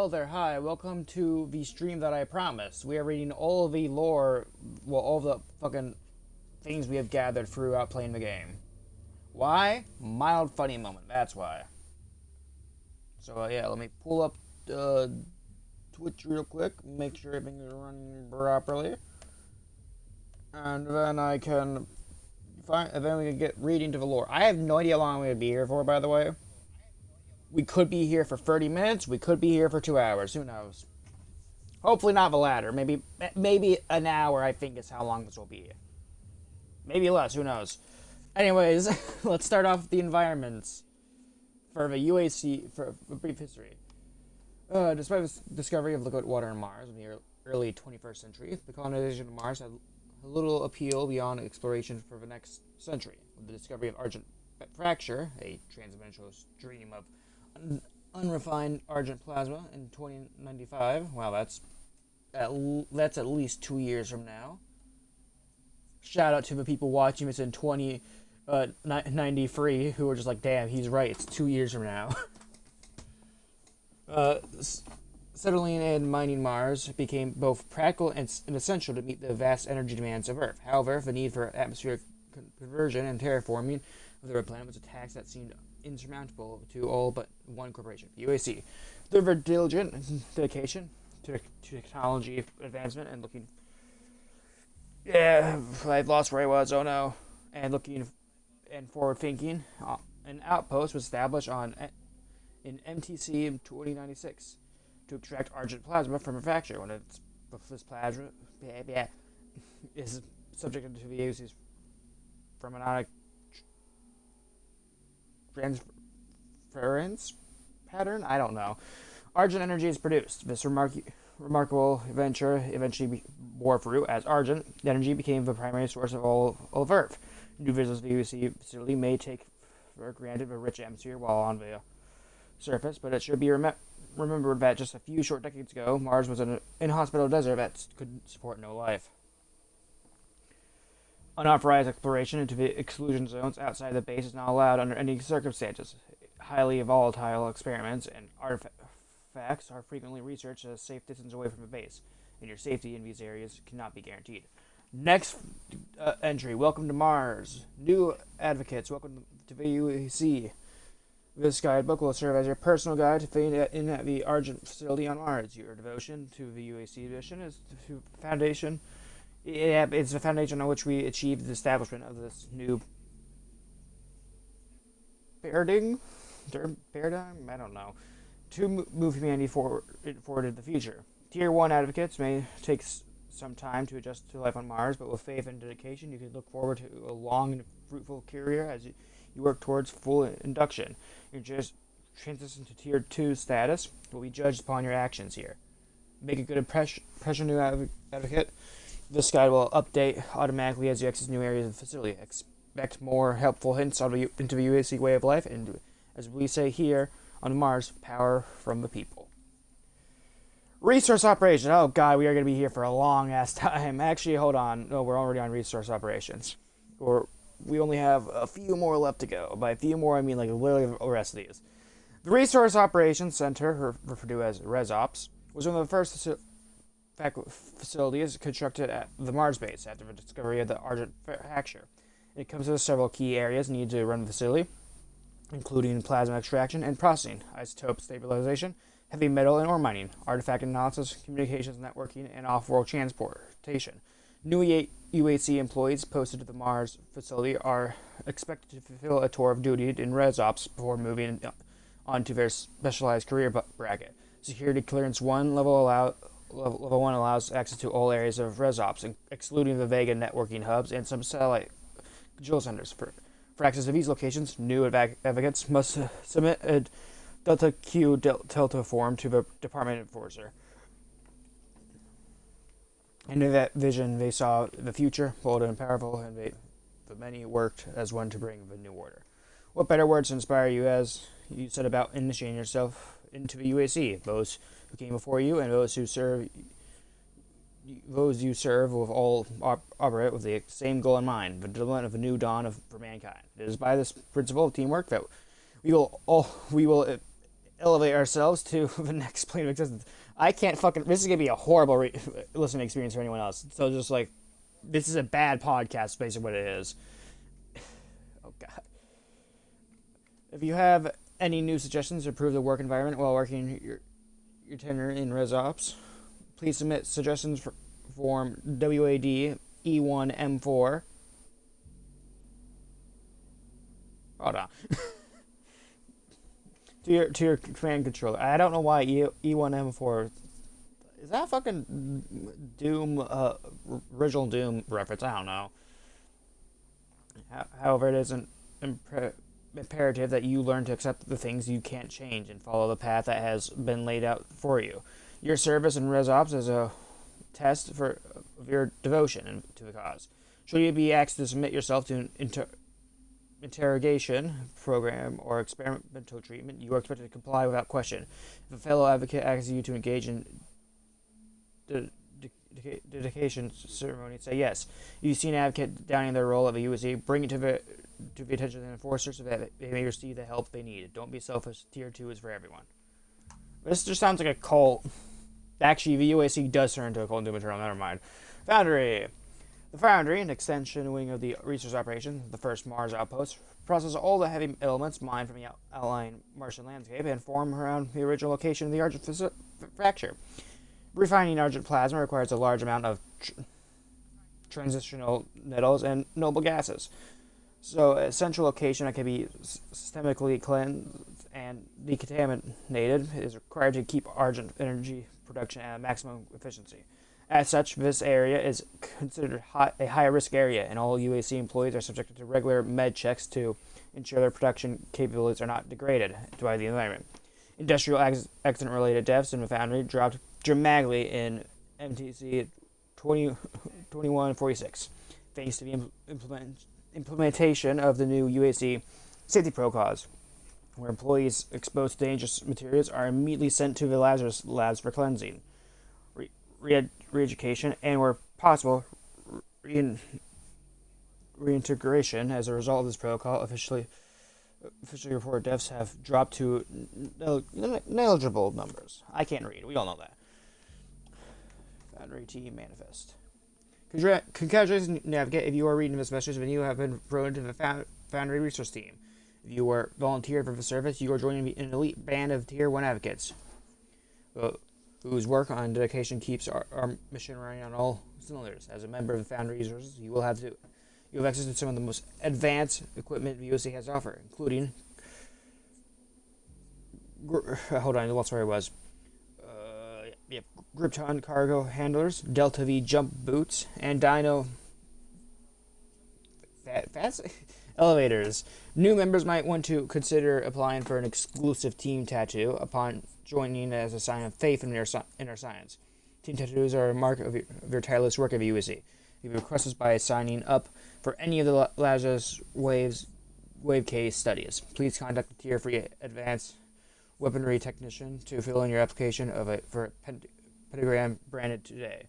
Hello there, hi, welcome to the stream that I promised. We are reading all of the lore, well, all the fucking things we have gathered throughout playing the game. Why? Mild funny moment, that's why. So, yeah, let me pull up Twitch real quick, make sure everything is running properly. And then I can then we can get reading to the lore. I have no idea how long I'm going to be here for, by the way. We could be here for 30 minutes. We could be here for 2 hours. Who knows? Hopefully not the latter. Maybe an hour, I think, is how long this will be. Maybe less. Who knows? Anyways, let's start off with the environments for the UAC, for a brief history. Despite the discovery of liquid water on Mars in the early 21st century, the colonization of Mars had little appeal beyond exploration for the next century. With the discovery of argent fracture, a transdimensional stream of unrefined argent plasma in 2095. Wow, that's at least 2 years from now. Shout out to the people watching this in 2093 who are just like, damn, he's right, it's 2 years from now. Settling and mining Mars became both practical and essential to meet the vast energy demands of Earth. However, the need for atmospheric conversion and terraforming of the Red Planet was a task that seemed insurmountable to all but one corporation, UAC. Through their diligent dedication to technology advancement and looking... Yeah, I've lost where I was, oh no. And looking and forward thinking, an outpost was established in MTC in 2096 to extract argent plasma from a fracture. When this plasma is subjected to the UAC's fermionic transference pattern? I don't know. Argent energy is produced. This remarkable venture eventually bore fruit as argent energy became the primary source of all of Earth. New visitors to the UC facility may take for granted a rich atmosphere while on the surface, but it should be remembered that just a few short decades ago, Mars was an inhospitable desert that could support no life. Unauthorized exploration into the exclusion zones outside the base is not allowed under any circumstances. Highly volatile experiments and artifacts are frequently researched at a safe distance away from the base, and your safety in these areas cannot be guaranteed. Next entry, welcome to Mars. New advocates, welcome to the UAC. This guidebook will serve as your personal guide to finding in the Argent facility on Mars. Your devotion to the UAC mission is the foundation. Yeah, it's the foundation on which we achieved the establishment of this new paradigm. I don't know. To move humanity forward in the future. Tier 1 advocates may take some time to adjust to life on Mars, but with faith and dedication, you can look forward to a long and fruitful career as you work towards full induction. Your transition to Tier 2 status will be judged upon your actions here. Make a good impression, new advocate. This guide will update automatically as you exit new areas of the facility. Expect more helpful hints into the UAC way of life, and as we say here on Mars, power from the people. Resource operation. Oh god, we are going to be here for a long ass time. Actually, hold on. No, we're already on resource operations. We only have a few more left to go. By a few more, I mean like literally the rest of these. The Resource Operations Center, referred to as ResOps, was one of the first facilities constructed at the Mars base after the discovery of the argent fracture. It comes with several key areas needed to run the facility, including plasma extraction and processing, isotope stabilization, heavy metal and ore mining, artifact analysis, communications networking, and off-world transportation. New UAC employees posted to the Mars facility are expected to fulfill a tour of duty in ResOps before moving on to their specialized career bracket. Security Clearance 1 Level 1 allows access to all areas of ResOps, excluding the Vega networking hubs and some satellite control centers. For access to these locations, new advocates must submit a Delta Q Delta form to the Department Enforcer. And in that vision, they saw the future, bold and powerful, and the many worked as one to bring the new order. What better words to inspire you as you set about initiating yourself into the UAC? Those who came before you and those you serve will all operate with the same goal in mind, the development of a new dawn for mankind. It is by this principle of teamwork that we will elevate ourselves to the next plane of existence. I can't fucking. This is gonna be a horrible listening experience for anyone else. So just like, this is a bad podcast, basically what it is. Oh god. If you have any new suggestions to improve the work environment while working your tenure in ResOps, please submit suggestions for form WAD E1M4. Hold on. to your command controller. I don't know why E1M4. Is that fucking Doom, original Doom reference? I don't know. However, it is imperative that you learn to accept the things you can't change and follow the path that has been laid out for you. Your service in ResOps is a test of your devotion to the cause. Should you be asked to submit yourself to an interrogation program or experimental treatment, you are expected to comply without question. If a fellow advocate asks you to engage in dedication ceremony, say yes. If you see an advocate downing their role of a USC, bring it to the attention of the enforcer so that they may receive the help they need. Don't be selfish. Tier 2 is for everyone. This just sounds like a cult. Actually, the UAC does turn into a cult and doom material. Never mind. Foundry. The Foundry, an extension wing of the research operation, the first Mars outpost, processes all the heavy elements mined from the outlying Martian landscape and form around the original location of the Argent fracture. Refining Argent plasma requires a large amount of transitional metals and noble gases. So a central location that can be systemically cleansed and decontaminated is required to keep Argent energy production at maximum efficiency. As such, this area is considered a high-risk area, and all UAC employees are subjected to regular med checks to ensure their production capabilities are not degraded by the environment. Industrial accident-related deaths in the Foundry dropped dramatically in MTC 2146, thanks to the implementation of the new UAC safety protocols, where employees exposed to dangerous materials are immediately sent to the Lazarus labs for cleansing, re-education, and where possible, reintegration. As a result of this protocol, officially reported deaths have dropped to negligible numbers. I can't read. We all know that. Foundry Team Manifest. Congratulations, Navigate, if you are reading this message, then you have been promoted to the Foundry Resource Team. If you were volunteered for the service, you are joining an elite band of Tier 1 advocates, whose work and dedication keeps our mission running on all cylinders. As a member of the Foundry Resources, you have access to some of the most advanced equipment the USA has to offer, including hold on, I lost where I was. Gripton cargo handlers, Delta V jump boots, and Dino fast elevators. New members might want to consider applying for an exclusive team tattoo upon joining as a sign of faith in inner science. Team tattoos are a mark of your tireless work at the USC. You can request this by signing up for any of the Lazarus Wave case studies. Please contact the Tier 3 Advanced Weaponry Technician to fill in your application for a pentagram branded today.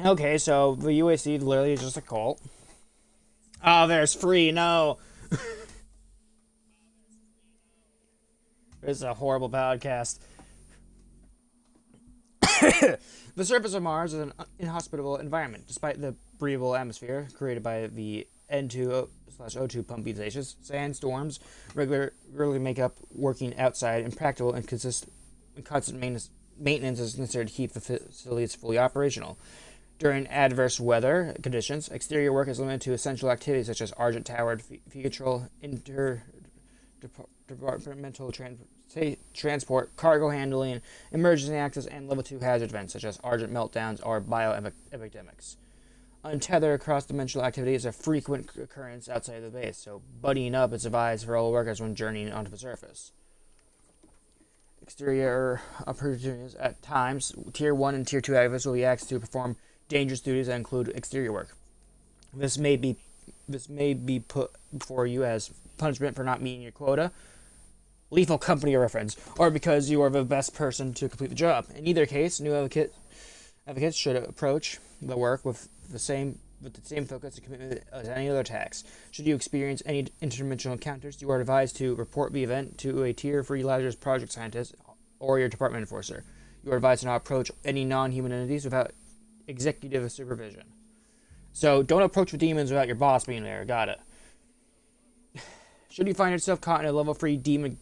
Okay, so the UAC literally is just a cult. Oh, there's free, no! This is a horrible podcast. The surface of Mars is an inhospitable environment, despite the breathable atmosphere created by the N2/O2 pumping stations. Sandstorms regularly make up working outside impractical and constant maintenance is necessary to keep the facilities fully operational. During adverse weather conditions, exterior work is limited to essential activities such as Argent Tower, vehicle, interdepartmental transport, cargo handling, emergency access, and level 2 hazard events such as Argent meltdowns or bioepidemics. Untethered cross-dimensional activity is a frequent occurrence outside of the base, so buddying up is advised for all workers when journeying onto the surface. Exterior opportunities at times, Tier 1 and Tier 2 activists will be asked to perform dangerous duties that include exterior work. This may be put before you as punishment for not meeting your quota, lethal company reference, or because you are the best person to complete the job. In either case, new advocates should approach the work with the same with the same focus and commitment as any other attacks. Should you experience any interdimensional encounters, you are advised to report the event to a tier-free Lazarus project scientist or your department enforcer. You are advised to not approach any non-human entities without executive supervision. So don't approach the demons without your boss being there. Got it. Should you find yourself caught in a level 3 demon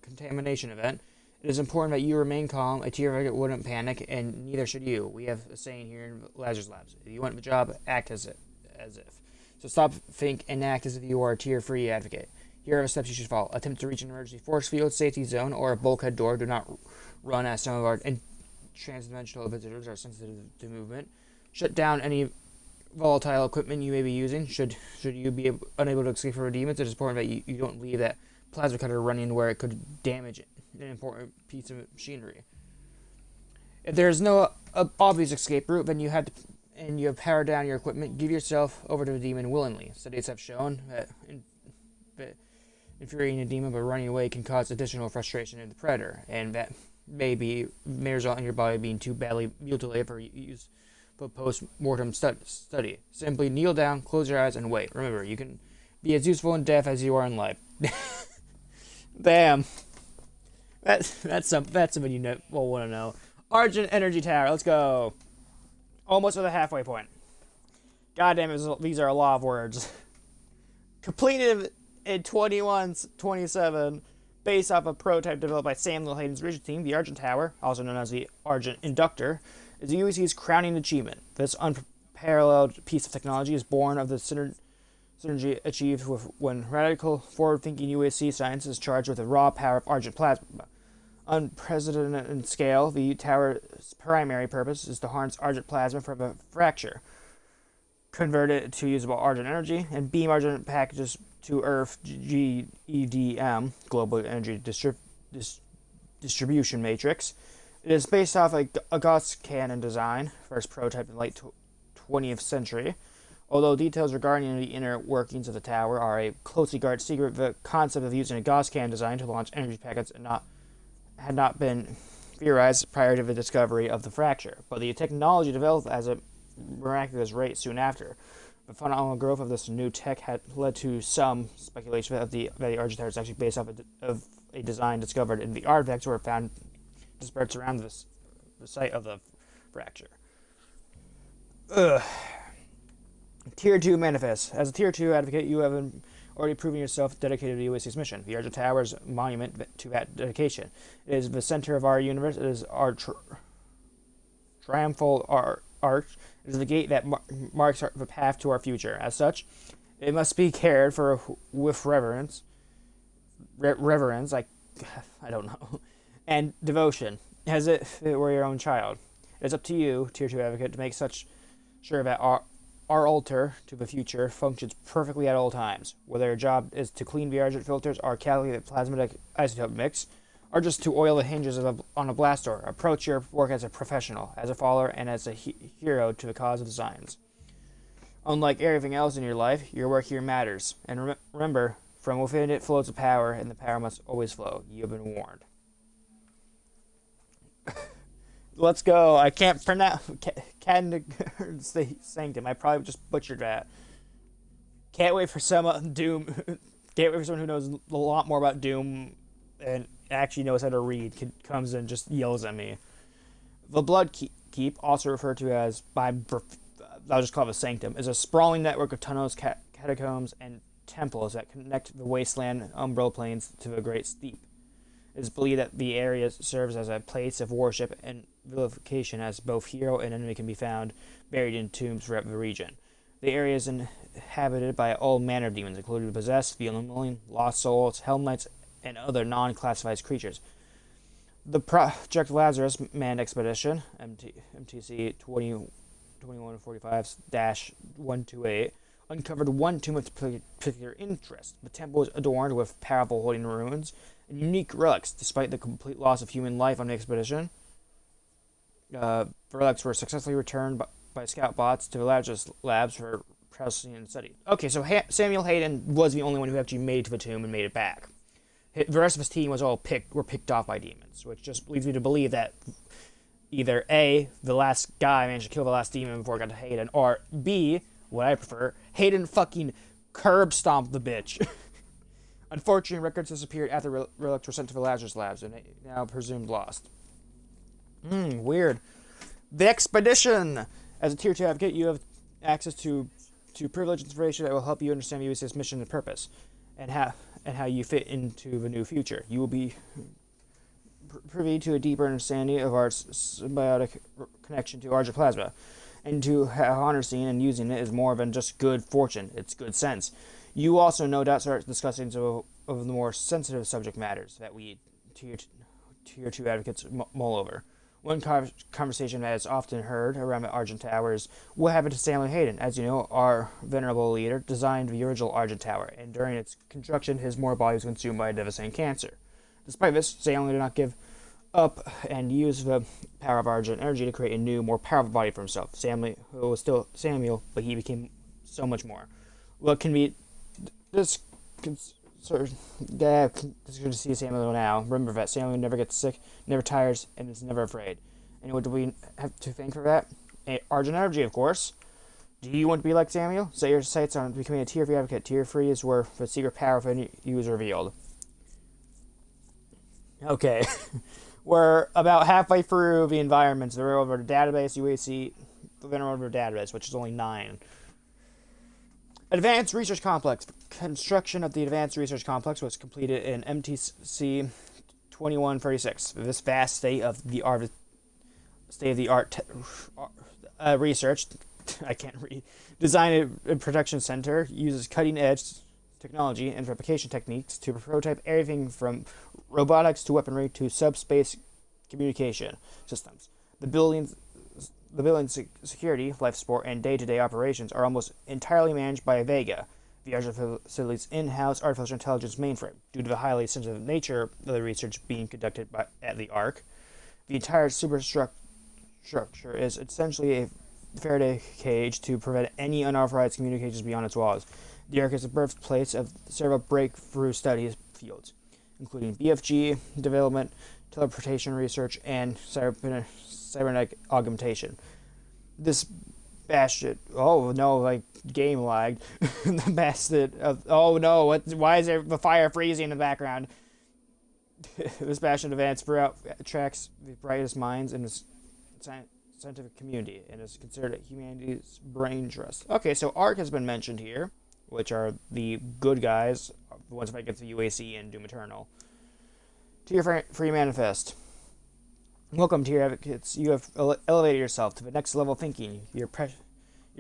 contamination event, it is important that you remain calm. A tier target wouldn't panic, and neither should you. We have a saying here in Lazarus Labs: if you want the job, act as if. So stop, think, and act as if you are a tier-free advocate. Here are the steps you should follow. Attempt to reach an emergency force field, safety zone, or a bulkhead door. Do not run, as some of our transdimensional visitors are sensitive to movement. Shut down any volatile equipment you may be using. Should you be unable to escape from demons, it is important that you don't leave that plasma cutter running where it could damage an important piece of machinery. If there is no obvious escape route, then you have powered down your equipment. Give yourself over to the demon willingly. Studies have shown that infuriating a demon by running away can cause additional frustration in the predator, and that may result in your body being too badly mutilated for use for post-mortem study. Simply kneel down, close your eyes, and wait. Remember, you can be as useful in death as you are in life. Damn. That's something you will want to know. Argent Energy Tower, let's go. Almost at the halfway point. God damn it, these are a lot of words. Completed in 2127, based off a prototype developed by Samuel Hayden's research team, the Argent Tower, also known as the Argent Inductor, is the UEC's crowning achievement. This unparalleled piece of technology is born of the synergy achieved when radical, forward-thinking UEC science is charged with the raw power of Argent plasma. Unprecedented in scale, the tower's primary purpose is to harness Argent plasma from a fracture, convert it to usable Argent energy, and beam Argent packages to Earth GEDM, Global Energy Distribution Matrix. It is based off a Gauss cannon design, first prototype in the late 20th century. Although details regarding the inner workings of the tower are a closely guarded secret, the concept of using a Gauss cannon design to launch energy packets had not been theorized prior to the discovery of the fracture. But the technology developed at a miraculous rate soon after. The phenomenal growth of this new tech had led to some speculation that the Argent Tower is actually based off of a design discovered in the artifacts were found dispersed around the site of the fracture. Tier 2 manifest. As a Tier 2 advocate, you have already proven yourself dedicated to the UAC's mission. The Argent Tower is a monument to that dedication. It is the center of our universe. It is our triumphal arch. It is the gate that marks the path to our future. As such, it must be cared for with reverence. I don't know. And devotion, as if it were your own child. It is up to you, Tier 2 advocate, to make sure that our altar to the future functions perfectly at all times. Whether your job is to clean the Argent filters or calculate the plasmatic isotope mix, or just to oil the hinges on a blast door, approach your work as a professional, as a follower, and as a hero to the cause of the science. Unlike everything else in your life, your work here matters. And remember, from within it flows the power, and the power must always flow. You have been warned. Let's go. I can't pronounce Sanctum. I probably just butchered that. Can't wait for some Doom. Can't wait for someone who knows a lot more about Doom and actually knows how to read. Comes and just yells at me. The Blood Keep, also referred to as I'll just call it a Sanctum, is a sprawling network of tunnels, catacombs, and temples that connect the wasteland umbral plains to the Great Steppe. It is believed that the area serves as a place of worship and vilification, as both hero and enemy can be found buried in tombs throughout the region. The area is inhabited by all manner of demons, including the possessed, the unwilling, lost souls, Helm Knights, and other non-classified creatures. The Project Lazarus manned expedition, MTC 2145-128, uncovered one tomb of particular interest. The temple was adorned with powerful holding ruins and unique relics. Despite the complete loss of human life on the expedition, the relics were successfully returned by scout bots to the Lazarus labs for processing and study. Okay, so Samuel Hayden was the only one who actually made it to the tomb and made it back. The rest of his team were picked off by demons, which just leads me to believe that either A, the last guy managed to kill the last demon before it got to Hayden, or B, what I prefer, Hayden fucking curb stomped the bitch. Unfortunately, records disappeared after relics were sent to the Lazarus Labs and now presumed lost. Weird. The Expedition! As a Tier 2 advocate, you have access to privileged information that will help you understand USA's mission and purpose, and how you fit into the new future. You will be privy to a deeper understanding of our symbiotic connection to Argent Plasma, and to how honor seeing and using it is more than just good fortune, it's good sense. You also no doubt start discussing some of the more sensitive subject matters that we Tier 2 advocates mull over. One conversation that is often heard around the Argent Tower is what happened to Samuel Hayden. As you know, our venerable leader designed the original Argent Tower, and during its construction, his mortal body was consumed by a devastating cancer. Despite this, Samuel did not give up and used the power of Argent energy to create a new, more powerful body for himself. Samuel was still Samuel, but he became so much more. What can be this good to see Samuel now. Remember that Samuel never gets sick, never tires, and is never afraid. And what do we have to thank for that? Argent energy, of course. Do you want to be like Samuel? Set your sights on becoming a Tier 3 advocate. Tier 3 is where the secret power of you is revealed. Okay. We're about halfway through the environments. They're over the database, UAC, then over the database, which is only 9. Advanced Research Complex. Construction of the Advanced Research Complex was completed in MTC 2136. This vast state-of-the-art research, I can't read, design and production center uses cutting-edge technology and replication techniques to prototype everything from robotics to weaponry to subspace communication systems. The building's security, life support, and day-to-day operations are almost entirely managed by Vega, the Argent facility's in-house artificial intelligence mainframe. Due to the highly sensitive nature of the research being conducted at the ARC, the entire superstructure is essentially a Faraday cage to prevent any unauthorized communications beyond its walls. The ARC is the birthplace of several breakthrough studies fields, including BFG development, teleportation research, and cybernetic augmentation. This bastard, oh no, like game lagged. The bastard of, oh no, why is there the fire freezing in the background? This bastard advance throughout attracts the brightest minds in the scientific community and is considered humanity's brain trust. Okay, so ARC has been mentioned here, which are the good guys, the ones fighting against the UAC and Doom Eternal. Tier 3 Manifest. Welcome, Tier Advocates. You have elevated yourself to the next level of thinking. Your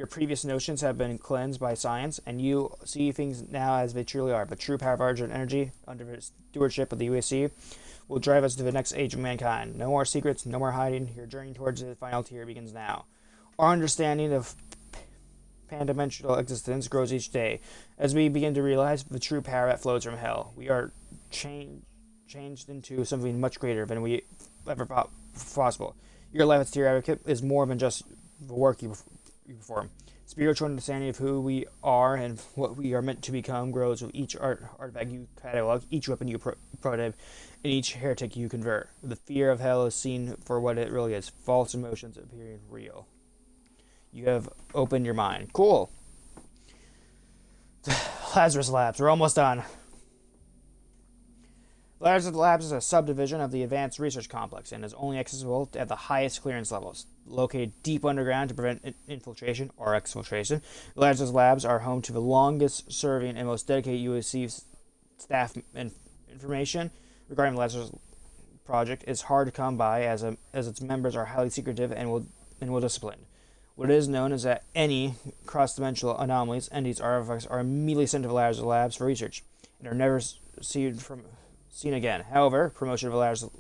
previous notions have been cleansed by science, and you see things now as they truly are. The true power of Argent energy, under the stewardship of the UAC, will drive us to the next age of mankind. No more secrets, no more hiding. Your journey towards the final tier begins now. Our understanding of pan-dimensional existence grows each day. As we begin to realize the true power that flows from hell, we are changed into something much greater than we ever thought possible. Your life as Tier Advocate is more than just the work you perform. Spiritual understanding of who we are and what we are meant to become grows with each artifact you catalog, each weapon you prototype, and each heretic you convert. The fear of hell is seen for what it really is, false emotions appearing real. You have opened your mind. Cool. Lazarus Labs. We're almost done. Lazarus Labs is a subdivision of the Advanced Research Complex and is only accessible at the highest clearance levels. Located deep underground to prevent infiltration or exfiltration, Lazarus Labs are home to the longest-serving and most dedicated USC staff. And information regarding the Lazarus project is hard to come by as its members are highly secretive and will disciplined. What is known is that any cross-dimensional anomalies, entities, artifacts are immediately sent to the Lazarus Labs for research and are never seen again. However, promotion of the Lazarus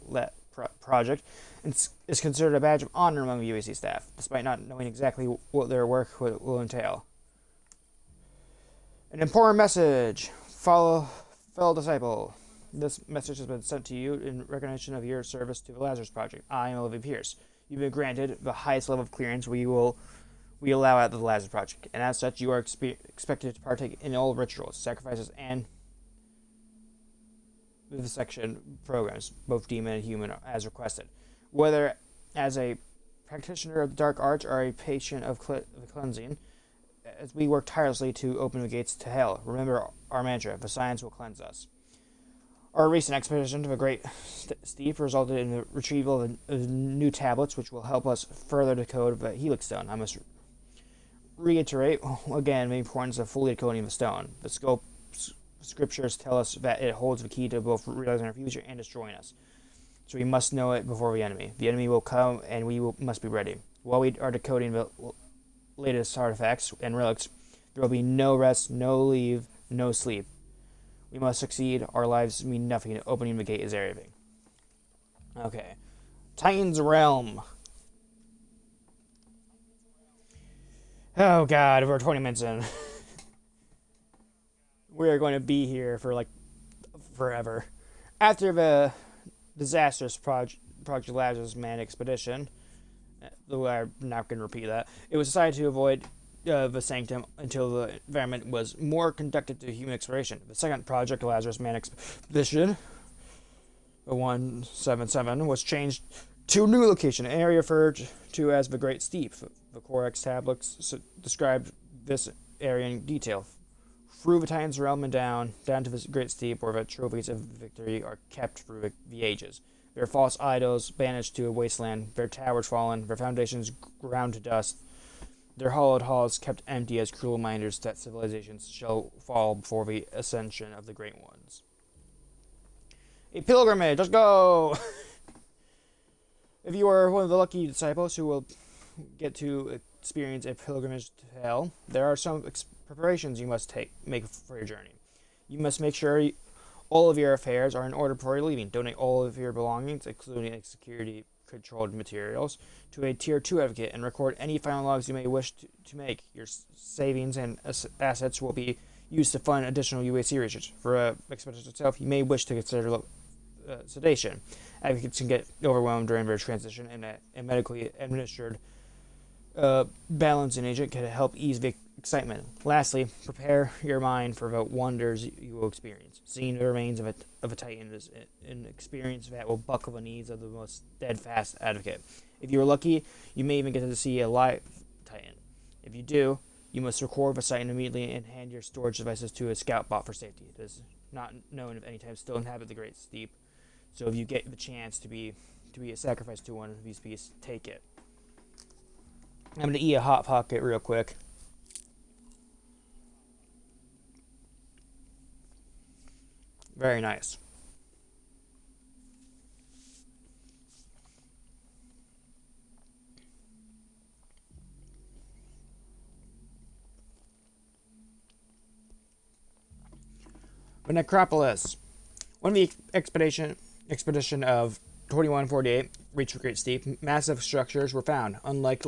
project is considered a badge of honor among the UAC staff, despite not knowing exactly what their work will entail. An important message. Fellow disciple. This message has been sent to you in recognition of your service to the Lazarus Project. I am Olivia Pierce. You've been granted the highest level of clearance we allow at the Lazarus Project, and as such, you are expected to partake in all rituals, sacrifices, and vivisection programs, both demon and human, as requested. Whether as a practitioner of the dark arts are a patient of cleansing, as we work tirelessly to open the gates to hell. Remember our mantra, the science will cleanse us. Our recent expedition to the Great Steep resulted in the retrieval of new tablets, which will help us further decode the Helix Stone. I must reiterate again the importance of fully decoding the stone. The scriptures tell us that it holds the key to both realizing our future and destroying us. So we must know it before the enemy. The enemy will come, and must be ready. While we are decoding the latest artifacts and relics, there will be no rest, no leave, no sleep. We must succeed. Our lives mean nothing. Opening the gate is everything. Okay. Titan's Realm. Oh god, we're 20 minutes in. We are going to be here for like forever. After the disastrous Project Lazarus Man expedition, though I'm not going to repeat that, it was decided to avoid the Sanctum until the environment was more conducive to human exploration. The second Project Lazarus Man expedition, the 177, was changed to a new location, an area referred to as the Great Steep. The Codex tablets described this area in detail. Through the Titan's Realm and down to the Great Steep, where the trophies of victory are kept through the ages. Their false idols banished to a wasteland, their towers fallen, their foundations ground to dust, their hollowed halls kept empty as cruel reminders that civilizations shall fall before the ascension of the Great Ones. A pilgrimage, let's go! If you are one of the lucky disciples who will get to experience a pilgrimage to hell, there are some preparations you must make for your journey. You must make sure all of your affairs are in order before you're leaving. Donate all of your belongings, including security-controlled materials, to a Tier 2 advocate and record any final logs you may wish to make. Your savings and assets will be used to fund additional UAC research. For expedition itself, you may wish to consider sedation. Advocates can get overwhelmed during their transition, and a medically administered balancing agent can help ease the excitement. Lastly, prepare your mind for the wonders you will experience. Seeing the remains of a Titan is an experience that will buckle the knees of the most steadfast advocate. If you are lucky, you may even get to see a live Titan. If you do, you must record the Titan immediately and hand your storage devices to a scout bot for safety. It is not known if any Titans still inhabit the Great Steep, so if you get the chance to be a sacrifice to one of these beasts, take it. I'm going to eat a Hot Pocket real quick. Very nice. The Necropolis. When the expedition of 2148 reached the Great Steep, massive structures were found. Unlike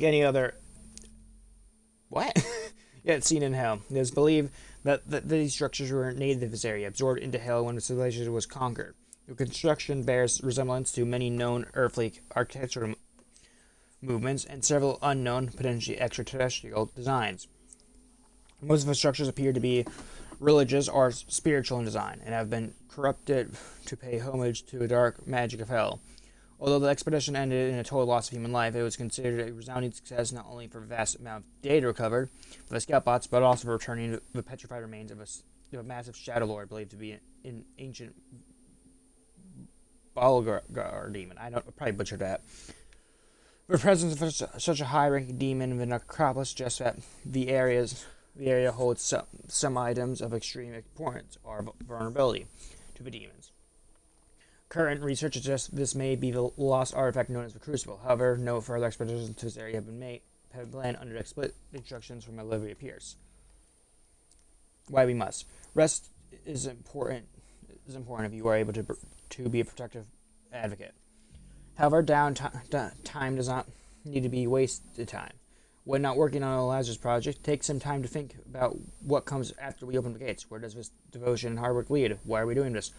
any other yet seen in hell. It is believed that these structures were native to this area, absorbed into hell when the civilization was conquered. The construction bears resemblance to many known earthly architectural movements and several unknown, potentially extraterrestrial designs. Most of the structures appear to be religious or spiritual in design, and have been corrupted to pay homage to the dark magic of hell. Although the expedition ended in a total loss of human life, it was considered a resounding success not only for the vast amount of data recovered by the scout bots, but also for returning the petrified remains of a massive shadow lord believed to be an ancient Balgar demon. I probably butchered that. The presence of such a high-ranking demon in the necropolis suggests that the area holds some items of extreme importance or vulnerability to the demons. Current research suggests this may be the lost artifact known as the Crucible. However, no further expeditions to this area have been planned under explicit instructions from Olivia Pierce. Why we must. Rest is important if you are able to be a protective advocate. However, downtime does not need to be wasted time. When not working on a Lazarus project, take some time to think about what comes after we open the gates. Where does this devotion and hard work lead? Why are we doing this?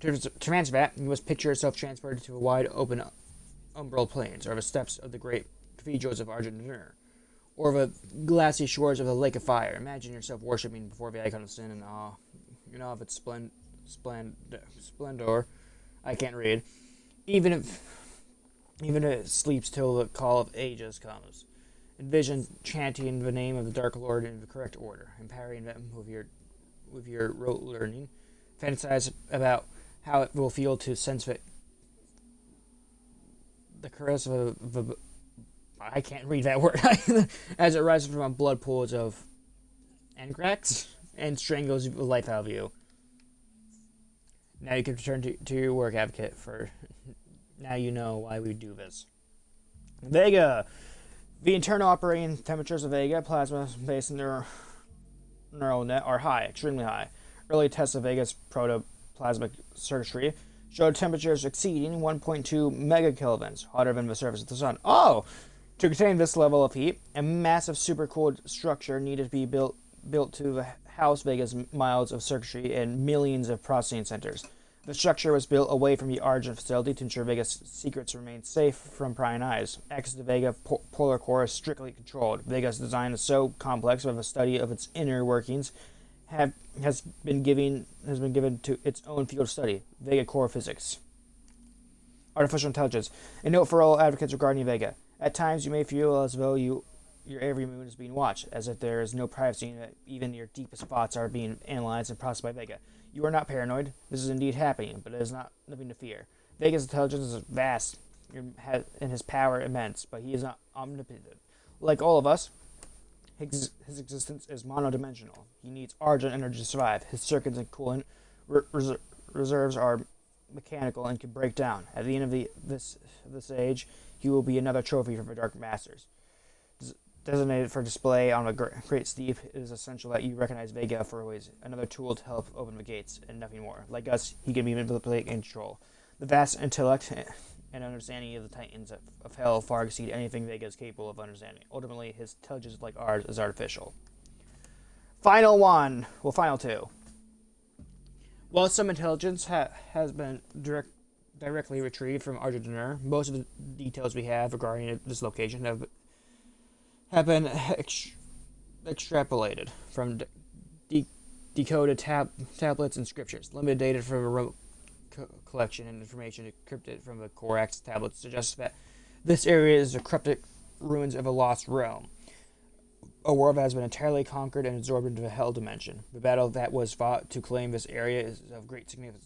To answer that, you must picture yourself transported to a wide open umbral plains, or the steps of the great cathedrals of Argentina, or the glassy shores of the Lake of Fire. Imagine yourself worshipping before the icon of sin in awe, of its splendor. I can't read. Even even if it sleeps till the call of ages comes. Envision chanting the name of the Dark Lord in the correct order, empowering them with your rote learning. Fantasize about how it will feel to sense the caress of I can't read that word as it rises from blood pools of Angrax and strangles the life out of you. Now you can return to your work, advocate, for now you know why we do this. Vega. The internal operating temperatures of Vega plasma-based neural net are high, extremely high. Early tests of Vega's protoplasmic circuitry showed temperatures exceeding 1.2 megakelvins, hotter than the surface of the sun. Oh! To contain this level of heat, a massive supercooled structure needed to be built to house Vega's miles of circuitry and millions of processing centers. The structure was built away from the Argent facility to ensure Vega's secrets remained safe from prying eyes. Access to Vega polar core is strictly controlled. Vega's design is so complex that the study of its inner workings has been given to its own field of study, Vega core physics. Artificial intelligence. A note for all advocates regarding Vega. At times you may feel as though your every move is being watched, as if there is no privacy and that even your deepest thoughts are being analyzed and processed by Vega. You are not paranoid. This is indeed happening, but it is nothing to fear. Vega's intelligence is vast and his power immense, but he is not omnipotent. Like all of us, his existence is monodimensional. He needs Argent energy to survive. His circuits and coolant reserves are mechanical and can break down. At the end of this age, he will be another trophy from the Dark Masters. Designated for display on a great steep, it is essential that you recognize Vega for always another tool to help open the gates, and nothing more. Like us, he can be manipulated and control. The vast intellect and understanding of the Titans of Hell far exceed anything Vega is capable of understanding. Ultimately, his intelligence, like ours, is artificial. Final two. While some intelligence has been directly retrieved from Argentina, most of the details we have regarding this location have been extrapolated from decoded tablets and scriptures. Limited data from a remote collection and information encrypted from the Corax tablets suggests that this area is the cryptic ruins of a lost realm. A world that has been entirely conquered and absorbed into the Hell dimension. The battle that was fought to claim this area is of great significance,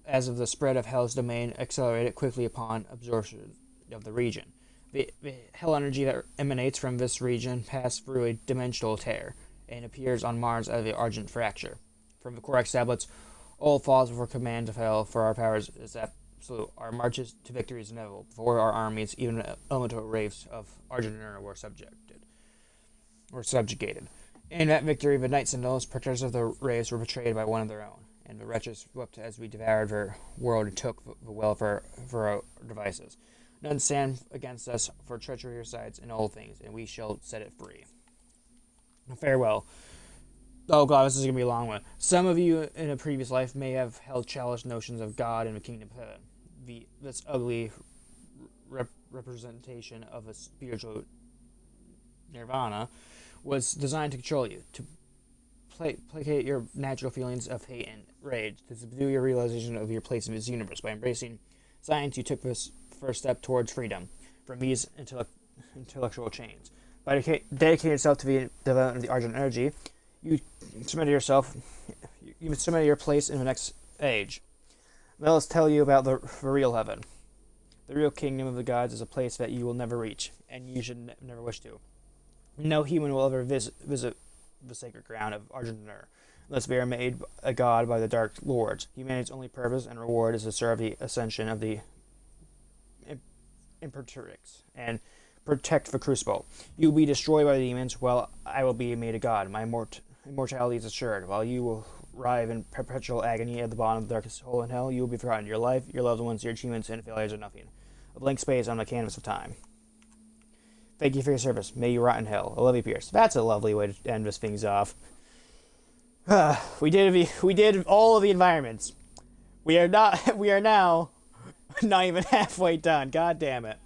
as of the spread of Hell's domain accelerated quickly upon absorption of the region. The Hell energy that emanates from this region passed through a dimensional tear and appears on Mars as the Argent fracture. From the Corax tablets, all falls before command of Hell for our powers is absolute. Our marches to victory is inevitable. Before our armies, even elemental wraiths of Argentina were subjugated. In that victory, the Night Sentinels, protectors of the wraiths, were betrayed by one of their own, and the wretches wept as we devoured their world and took the wealth for our devices. None stand against us, for treachery resides in all things, and we shall set it free. Farewell. Oh god, this is going to be a long one. Some of you in a previous life may have held childish notions of God and the kingdom of heaven. This ugly representation of a spiritual nirvana was designed to control you, to placate your natural feelings of hate and rage, to subdue your realization of your place in this universe. By embracing science, you took this first step towards freedom from these intellectual chains. By dedicating yourself to the development of the Argent energy, you submitted your place in the next age. Now let's tell you about the real heaven. The real kingdom of the gods is a place that you will never reach, and you should never wish to. No human will ever visit the sacred ground of Argentina, unless they are made a god by the Dark Lords. Humanity's only purpose and reward is to serve the ascension of the Imperatrix and protect the Crucible. You will be destroyed by the demons, while I will be made a god. My immortality is assured. While you will writhe in perpetual agony at the bottom of the darkest hole in hell, you will be forgotten. Your life, your loved ones, your achievements, and failures are nothing. A blank space on the canvas of time. Thank you for your service. May you rot in hell. Olivia Pierce. That's a lovely way to end this things off. We did all of the environments. We are now not even halfway done. God damn it.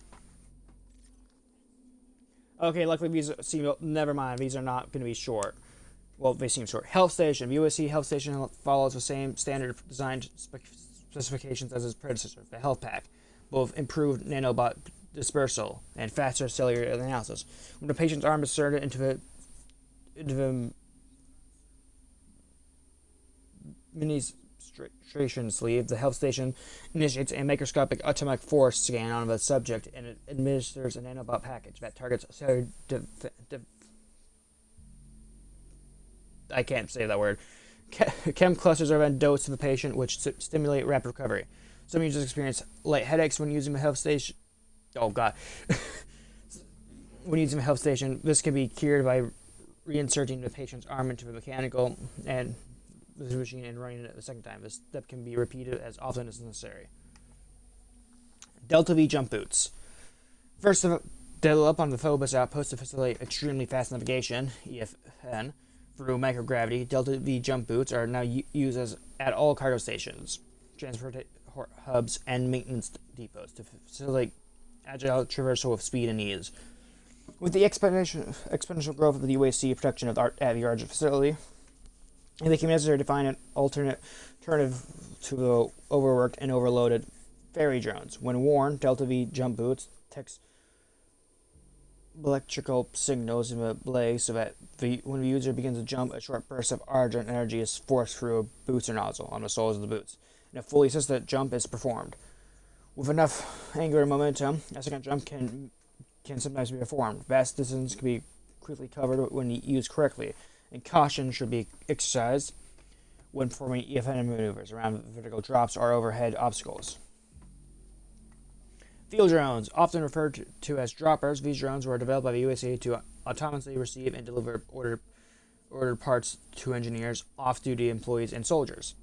Okay, luckily these seem... Never mind, these are not going to be short. Well, they seem short. Health Station. The USC Health Station follows the same standard design specifications as its predecessor, the Health Pack. both improved nanobot dispersal and faster cellular analysis. When the patient's arm is inserted into the ministration sleeve, the health station initiates a microscopic atomic force scan on the subject and it administers a nanobot package that targets cellular I can't say that word. Chem clusters are then dosed to the patient, which stimulate rapid recovery. Some users experience light headaches when using the health station. Oh god. When using the health station, this can be cured by reinserting the patient's arm into the mechanical and the machine and running it a second time. This step can be repeated as often as necessary. Delta V jump boots. First, develop on the Phobos outpost to facilitate extremely fast navigation (EFN) through microgravity. Delta V jump boots are now used at all cargo stations, transport hubs, and maintenance depots to facilitate agile traversal with speed and ease. With the exponential growth of the UAC production at the Argent facility, it became necessary to find an alternative to the overworked and overloaded ferry drones. When worn, Delta V jump boots text electrical signals in the blade so that when the user begins to jump, a short burst of Argent energy is forced through a booster nozzle on the soles of the boots, and a fully assisted jump is performed. With enough angular momentum, a second jump can sometimes be performed. Vast distances can be quickly covered when used correctly, and caution should be exercised when performing EFN maneuvers around vertical drops or overhead obstacles. Field drones, often referred to as droppers, these drones were developed by the USA to autonomously receive and deliver ordered parts to engineers, off-duty employees, and soldiers.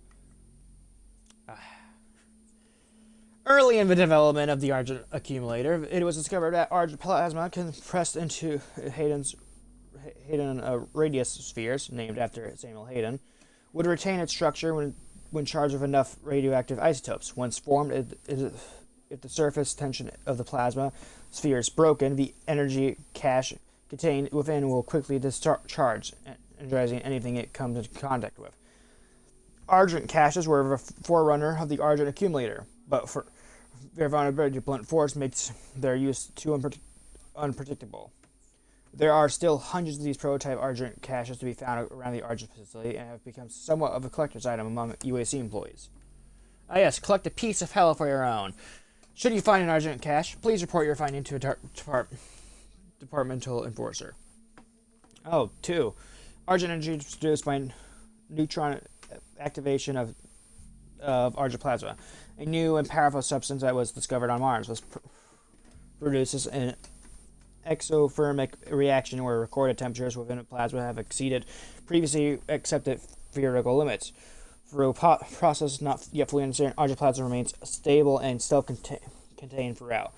Early in the development of the Argent accumulator, it was discovered that Argent plasma compressed into Hayden radius spheres, named after Samuel Hayden, would retain its structure when charged with enough radioactive isotopes. Once formed, if the surface tension of the plasma sphere is broken, the energy cache contained within will quickly discharge, energizing anything it comes into contact with. Argent caches were the forerunner of the Argent accumulator, but their vulnerability to blunt force makes their use too unpredictable. There are still hundreds of these prototype Argent caches to be found around the Argent facility and have become somewhat of a collector's item among UAC employees. Ah yes, collect a piece of hell for your own. Should you find an Argent cache, please report your finding to a departmental enforcer. 2. Argent energy is produced by neutron activation of Argent plasma. A new and powerful substance that was discovered on Mars produces an exothermic reaction where recorded temperatures within the plasma have exceeded previously accepted theoretical limits. Through a process not yet fully understood, Argent plasma remains stable and self-contained throughout.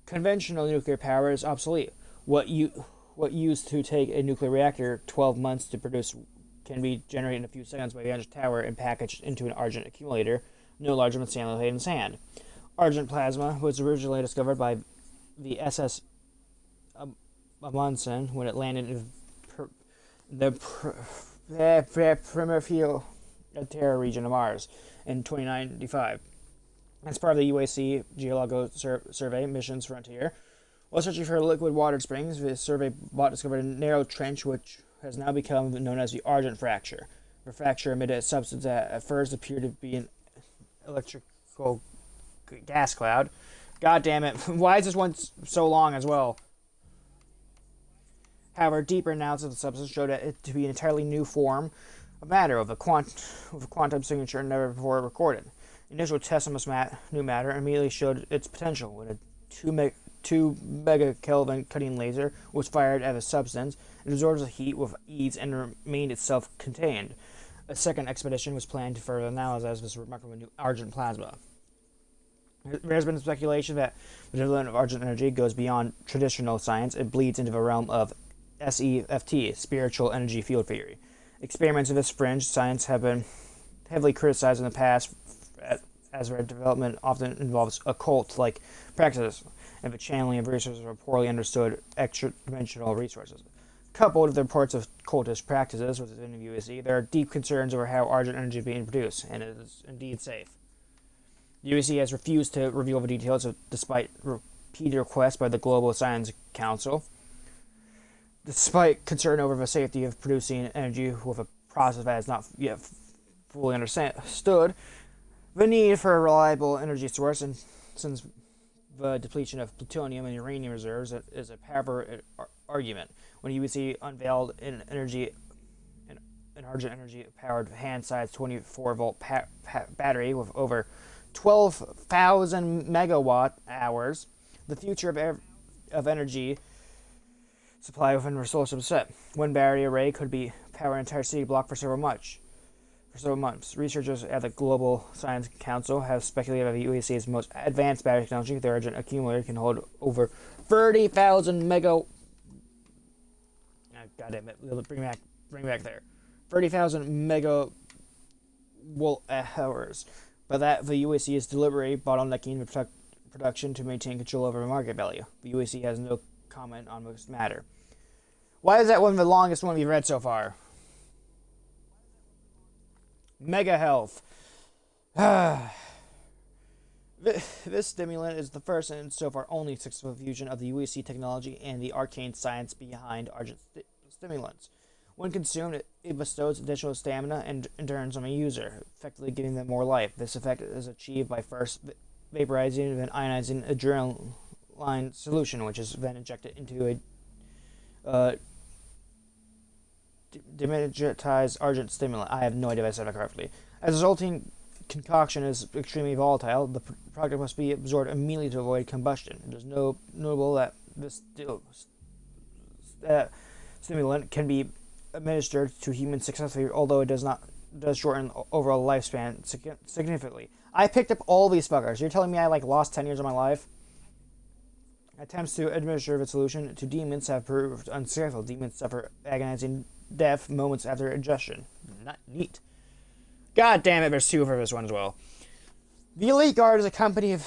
Conventional nuclear power is obsolete. What used to take a nuclear reactor 12 months to produce can be generated in a few seconds by the Argent tower and packaged into an Argent accumulator no larger than Samuel Hayden's hand. Argent plasma was originally discovered by the SS Amundsen when it landed in the Primafiel Terra region of Mars in 2095. As part of the UAC Geological Survey Mission's Frontier, while searching for liquid water springs, the survey bot discovered a narrow trench which has now become known as the Argent fracture. The fracture emitted a substance that at first appeared to be an electrical gas cloud. God damn it, why is this one so long as well? However, deeper analysis of the substance showed it to be an entirely new form of matter with a quantum signature never before recorded. Initial tests on this new matter immediately showed its potential when a 2 megakelvin cutting laser was fired at the substance. It absorbs the heat with ease and remained itself contained. A second expedition was planned to further analyze this remarkable new Argent plasma. There has been speculation that the development of Argent energy goes beyond traditional science. It bleeds into the realm of SEFT, spiritual energy field theory. Experiments of this fringe science have been heavily criticized in the past, as their development often involves occult-like practices and the channeling of resources or poorly understood extra-dimensional resources. Coupled with the reports of cultist practices within the UAC, there are deep concerns over how Argent energy is being produced, and it is indeed safe. The UAC has refused to reveal the details despite repeated requests by the Global Science Council. Despite concern over the safety of producing energy with a process that is not yet fully understood, the need for a reliable energy source, and since the depletion of plutonium and uranium reserves is a powerful argument. When UEC unveiled an Argent energy-powered hand-sized 24-volt battery with over 12,000 megawatt hours, the future of energy supply within the solar system set. One battery array could be power an entire city block for several months. Researchers at the Global Science Council have speculated that the UAC's most advanced battery technology, the Argent accumulator, can hold over 30,000 mega. God damn it! Bring back there. 30,000 megawatt hours. But that the UAC is deliberately bottlenecking the production to maintain control over the market value. The UAC has no comment on this matter. Why is that one of the longest one we've read so far? Mega Health. This stimulant is the first and so far only successful fusion of the UAC technology and the arcane science behind Argent stimulants. When consumed, it bestows additional stamina and endurance on a user, effectively giving them more life. This effect is achieved by first vaporizing and then ionizing adrenaline solution, which is then injected into a demineralized Argent stimulant. I have no idea if I said that correctly. As a resulting concoction is extremely volatile, the product must be absorbed immediately to avoid combustion. It is notable that this stimulant can be administered to humans successfully, although it does shorten overall lifespan significantly. I picked up all these fuckers. You're telling me I lost 10 years of my life? Attempts to administer the solution to demons have proved unsuccessful. Demons suffer agonizing death moments after ingestion. Not neat. God damn it, there's two for this one as well. The Elite Guard is a company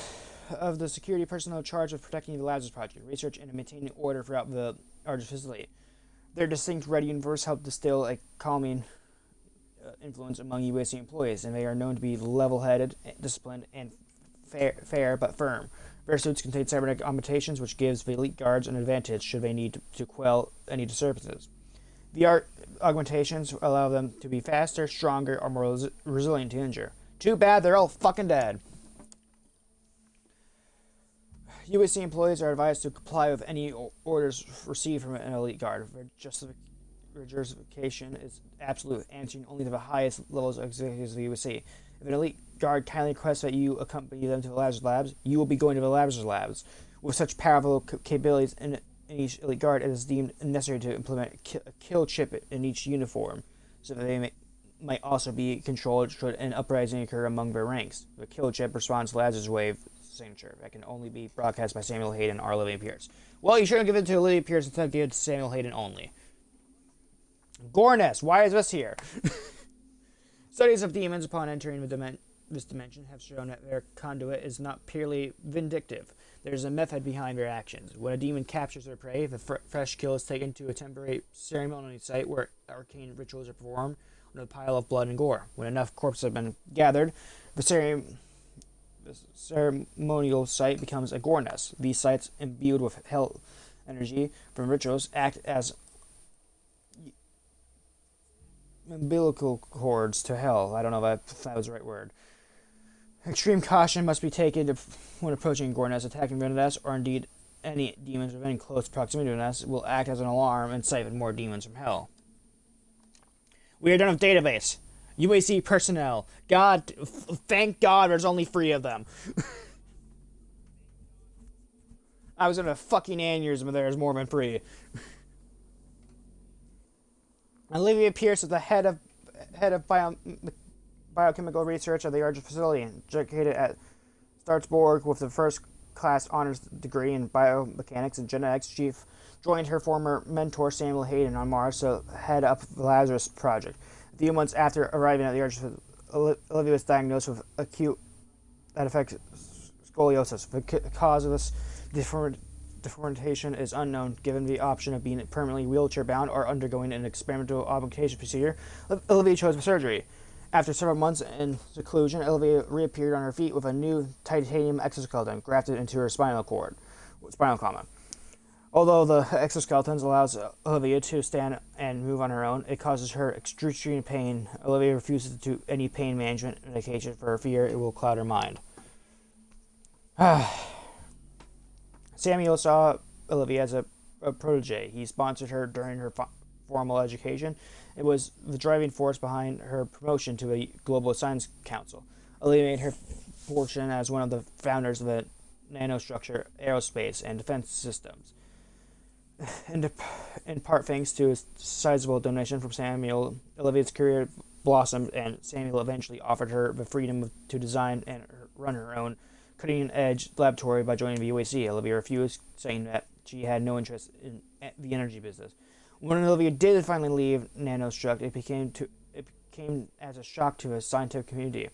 of the security personnel charged with protecting the Lazarus Project, research and maintaining order throughout the Argent facility. Their distinct red universe helped distill a calming influence among UAC employees, and they are known to be level-headed, disciplined, and fair but firm. Their suits contain cybernetic augmentations, which gives the Elite Guards an advantage should they need to quell any disturbances. The augmentations allow them to be faster, stronger, or more resilient to injure. Too bad they're all fucking dead. UAC employees are advised to comply with any orders received from an Elite Guard. Their justification is absolute, answering only to the highest levels of executives of the UAC. If an Elite Guard kindly requests that you accompany them to the Lazarus Labs, you will be going to the Lazarus Labs. With such powerful capabilities in each Elite Guard, it is deemed necessary to implement a kill chip in each uniform, so that they might also be controlled should an uprising occur among their ranks. The kill chip responds to Lazarus Wave signature that can only be broadcast by Samuel Hayden or Olivia Pierce. Well, you shouldn't give it to Olivia Pierce, instead give it to Samuel Hayden only. Gorness, why is this here? Studies of demons upon entering this dimension have shown that their conduit is not purely vindictive. There's a method behind their actions. When a demon captures their prey, the fresh kill is taken to a temporary ceremonial site where arcane rituals are performed on a pile of blood and gore. When enough corpses have been gathered, the ceremonial site becomes a gore nest. These sites, imbued with hell energy from rituals, act as umbilical cords to hell. I don't know if that was the right word. Extreme caution must be taken when approaching gore nest. Attacking the nest, or indeed any demons within close proximity to the nest, will act as an alarm and siphon more demons from hell. We are done with database. UAC personnel. God, thank God there's only 3 of them. I was in a fucking aneurysm, but there's more than 3. Olivia Pierce is the head of biochemical research at the Argent facility, educated at Startsborg with the first-class honors degree in biomechanics and genetics. She joined her former mentor Samuel Hayden on Mars to head up the Lazarus Project. A few months after arriving at the Argent, Olivia was diagnosed with acute that affects scoliosis. The cause of this deformation is unknown. Given the option of being permanently wheelchair-bound or undergoing an experimental augmentation procedure, Olivia chose surgery. After several months in seclusion, Olivia reappeared on her feet with a new titanium exoskeleton grafted into her spinal column. Although the exoskeleton allows Olivia to stand and move on her own, it causes her extreme pain. Olivia refuses to do any pain management medication for her fear it will cloud her mind. Samuel saw Olivia as a protege. He sponsored her during her formal education. It was the driving force behind her promotion to a global science council. Olivia made her fortune as one of the founders of the nanostructure, aerospace, and defense systems. In part thanks to a sizable donation from Samuel, Olivia's career blossomed, and Samuel eventually offered her the freedom to design and run her own cutting-edge laboratory by joining the UAC. Olivia refused, saying that she had no interest in the energy business. When Olivia did finally leave Nanostruct, it came as a shock to the scientific community.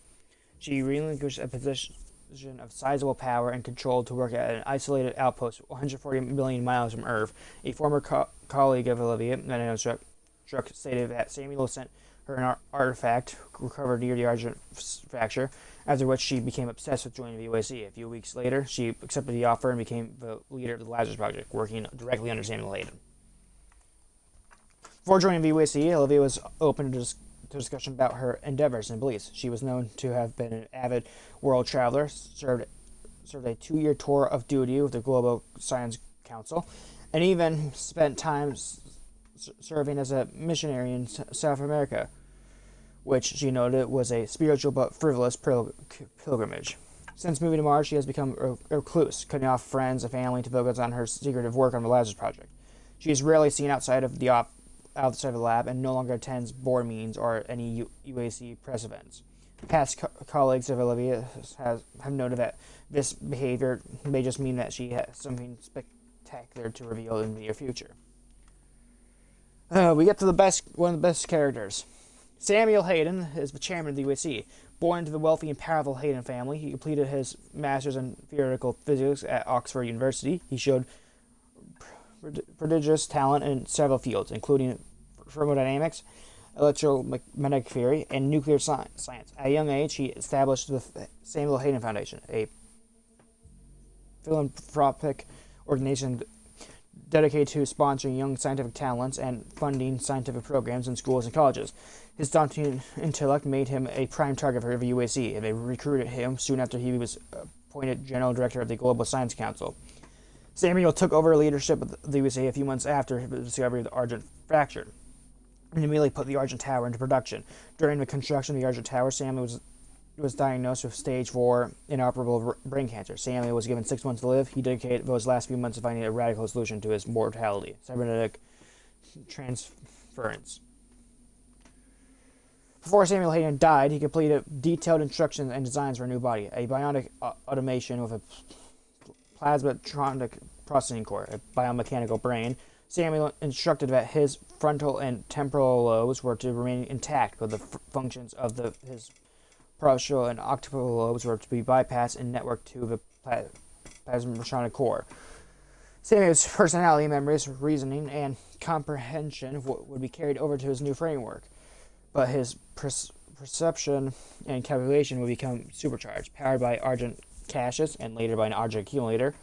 She relinquished a position of sizable power and control to work at an isolated outpost 140 million miles from Earth. A former colleague of Olivia, Nanostruct, stated that Samuel sent her an artifact recovered near the Argent fracture, after which she became obsessed with joining the UAC. A few weeks later, she accepted the offer and became the leader of the Lazarus Project, working directly under Samuel Hayden. Before joining the UAC, Olivia was open to discussion about her endeavors and beliefs. She was known to have been an avid world traveler, served a 2-year tour of duty with the Global Science Council, and even spent time serving as a missionary in South America, which she noted was a spiritual but frivolous pilgrimage. Since moving to Mars, she has become a recluse, cutting off friends and family to focus on her secretive work on the Lazarus Project. She is rarely seen outside of the lab and no longer attends board meetings or any UAC press events. Past colleagues of Olivia have noted that this behavior may just mean that she has something spectacular to reveal in the near future. We get to one of the best characters. Samuel Hayden is the chairman of the UAC. Born into the wealthy and powerful Hayden family, he completed his master's in theoretical physics at Oxford University. He showed prodigious talent in several fields, including thermodynamics, electromagnetic theory, and nuclear science. At a young age, he established the Samuel Hayden Foundation, a philanthropic organization dedicated to sponsoring young scientific talents and funding scientific programs in schools and colleges. His daunting intellect made him a prime target for the UAC, and they recruited him soon after he was appointed General Director of the Global Science Council. Samuel took over leadership of the UAC a few months after the discovery of the Argent fracture, and immediately put the Argent Tower into production. During the construction of the Argent Tower, Samuel was diagnosed with stage 4 inoperable brain cancer. Samuel was given 6 months to live. He dedicated those last few months to finding a radical solution to his mortality: cybernetic transference. Before Samuel Hayden died, he completed detailed instructions and designs for a new body, a bionic automation with a plasmatronic processing core, a biomechanical brain. Samuel instructed that his frontal and temporal lobes were to remain intact, but the functions of his parietal and occipital lobes were to be bypassed and networked to the plasmatronic core. Samuel's personality, memories, reasoning, and comprehension would be carried over to his new framework, but his perception and calculation would become supercharged, powered by Argent caches and later by an Argent accumulator.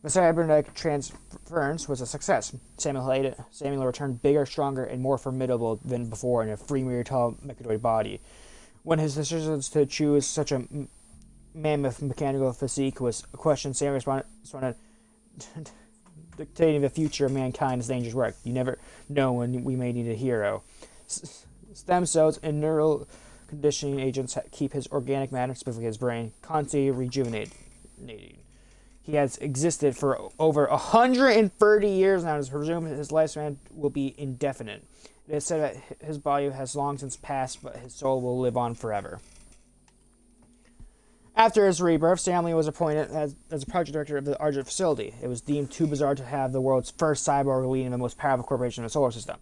The cybernetic transference was a success. Samuel returned bigger, stronger, and more formidable than before in a 3-meter-tall mechanoid body. When his decisions to choose such a mammoth mechanical physique was questioned, Samuel responded, dictating the future of mankind is dangerous work. You never know when we may need a hero. Stem cells and neural conditioning agents keep his organic matter, specifically his brain, constantly rejuvenating. He has existed for over 130 years now, and it's presumed his lifespan will be indefinite. It is said that his body has long since passed, but his soul will live on forever. After his rebirth, Samuel was appointed as a project director of the Argent facility. It was deemed too bizarre to have the world's first cyborg leading the most powerful corporation in the solar system.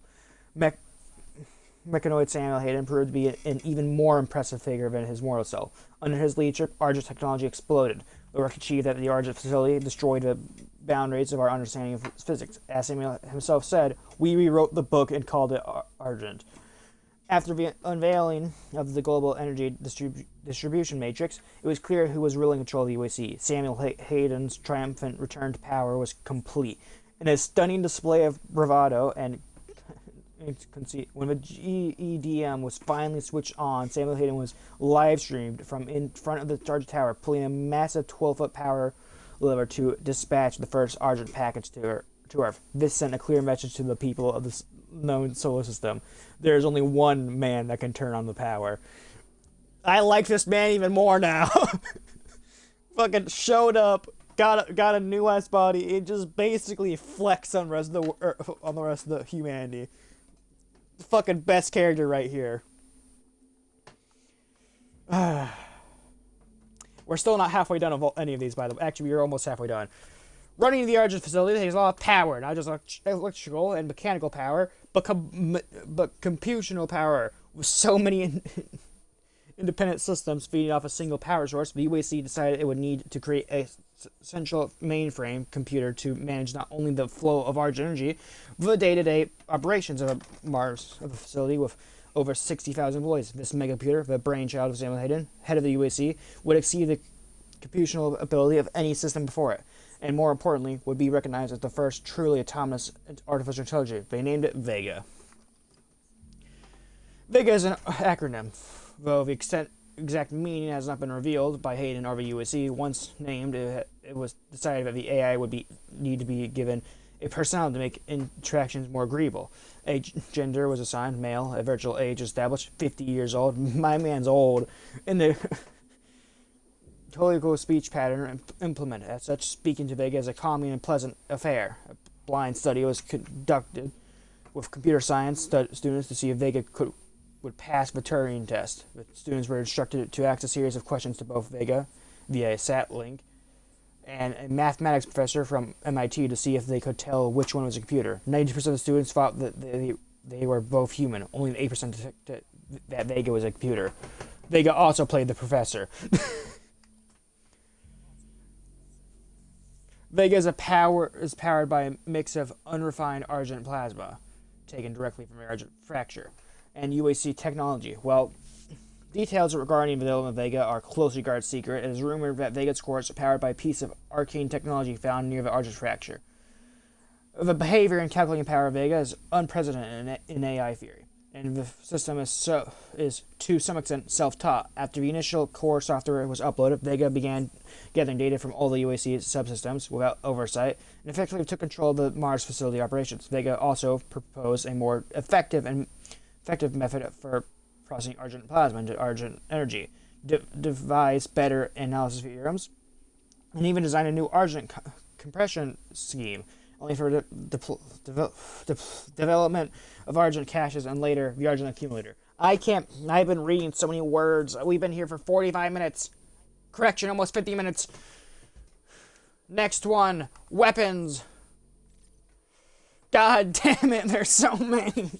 Mechanoid Samuel Hayden proved to be an even more impressive figure than his mortal self. Under his leadership, Argent technology exploded. The work achieved at the Argent facility destroyed the boundaries of our understanding of physics. As Samuel himself said, we rewrote the book and called it Argent. After the unveiling of the global energy distribution matrix, it was clear who was ruling control of the UAC. Samuel Hayden's triumphant return to power was complete. In a stunning display of bravado and conceit, when the GEDM was finally switched on, Samuel Hayden was live-streamed from in front of the charge tower, pulling a massive 12-foot power lever to dispatch the first Argent package to Earth. This sent a clear message to the people of the known solar system. There's only one man that can turn on the power. I like this man even more now. Fucking showed up, got a new ass body. It just basically flexed on the rest of the humanity. The fucking best character right here. We're still not halfway done of any of these, by the way. Actually, we're almost halfway done. Running the Argent facility takes a lot of power, not just electrical and mechanical power, but computational power. With so many independent systems feeding off a single power source, the UAC decided it would need to create a central mainframe computer to manage not only the flow of Argent energy, but the day-to-day operations of the facility with over 60,000 employees. This mega computer, the brainchild of Samuel Hayden, head of the UAC, would exceed the computational ability of any system before it, and more importantly, would be recognized as the first truly autonomous artificial intelligence. They named it Vega. Vega is an acronym, though the exact meaning has not been revealed by Hayden or the UAC. Once named, it was decided that the AI would need to be given a personality to make interactions more agreeable. A gender was assigned, male, a virtual age established, 50 years old. My man's old. And the totally speech pattern implemented. As such, speaking to Vega is a calming and pleasant affair. A blind study was conducted with computer science students to see if Vega would pass the Turing test. The students were instructed to ask a series of questions to both Vega via a sat link and a mathematics professor from MIT to see if they could tell which one was a computer. 90% of the students thought that they were both human. Only 8% detected that Vega was a computer. Vega also played the professor. Vega is powered by a mix of unrefined Argent plasma, taken directly from the Argent fracture, and UAC technology. Well, details regarding the development of Vega are closely guarded secret. It is rumored that Vega's core is powered by a piece of arcane technology found near the Argent fracture. The behavior and calculating power of Vega is unprecedented in AI theory, and the system is to some extent self-taught. After the initial core software was uploaded, Vega began gathering data from all the UAC subsystems without oversight, and effectively took control of the Mars facility operations. Vega also proposed a more effective method for processing Argent plasma into Argent energy, devised better analysis theorems, and even designed a new Argent compression scheme, only for the development of Argent caches and later the Argent accumulator. I've been reading so many words. We've been here for 45 minutes. Correction, almost 50 minutes. Next one, weapons. God damn it, there's so many.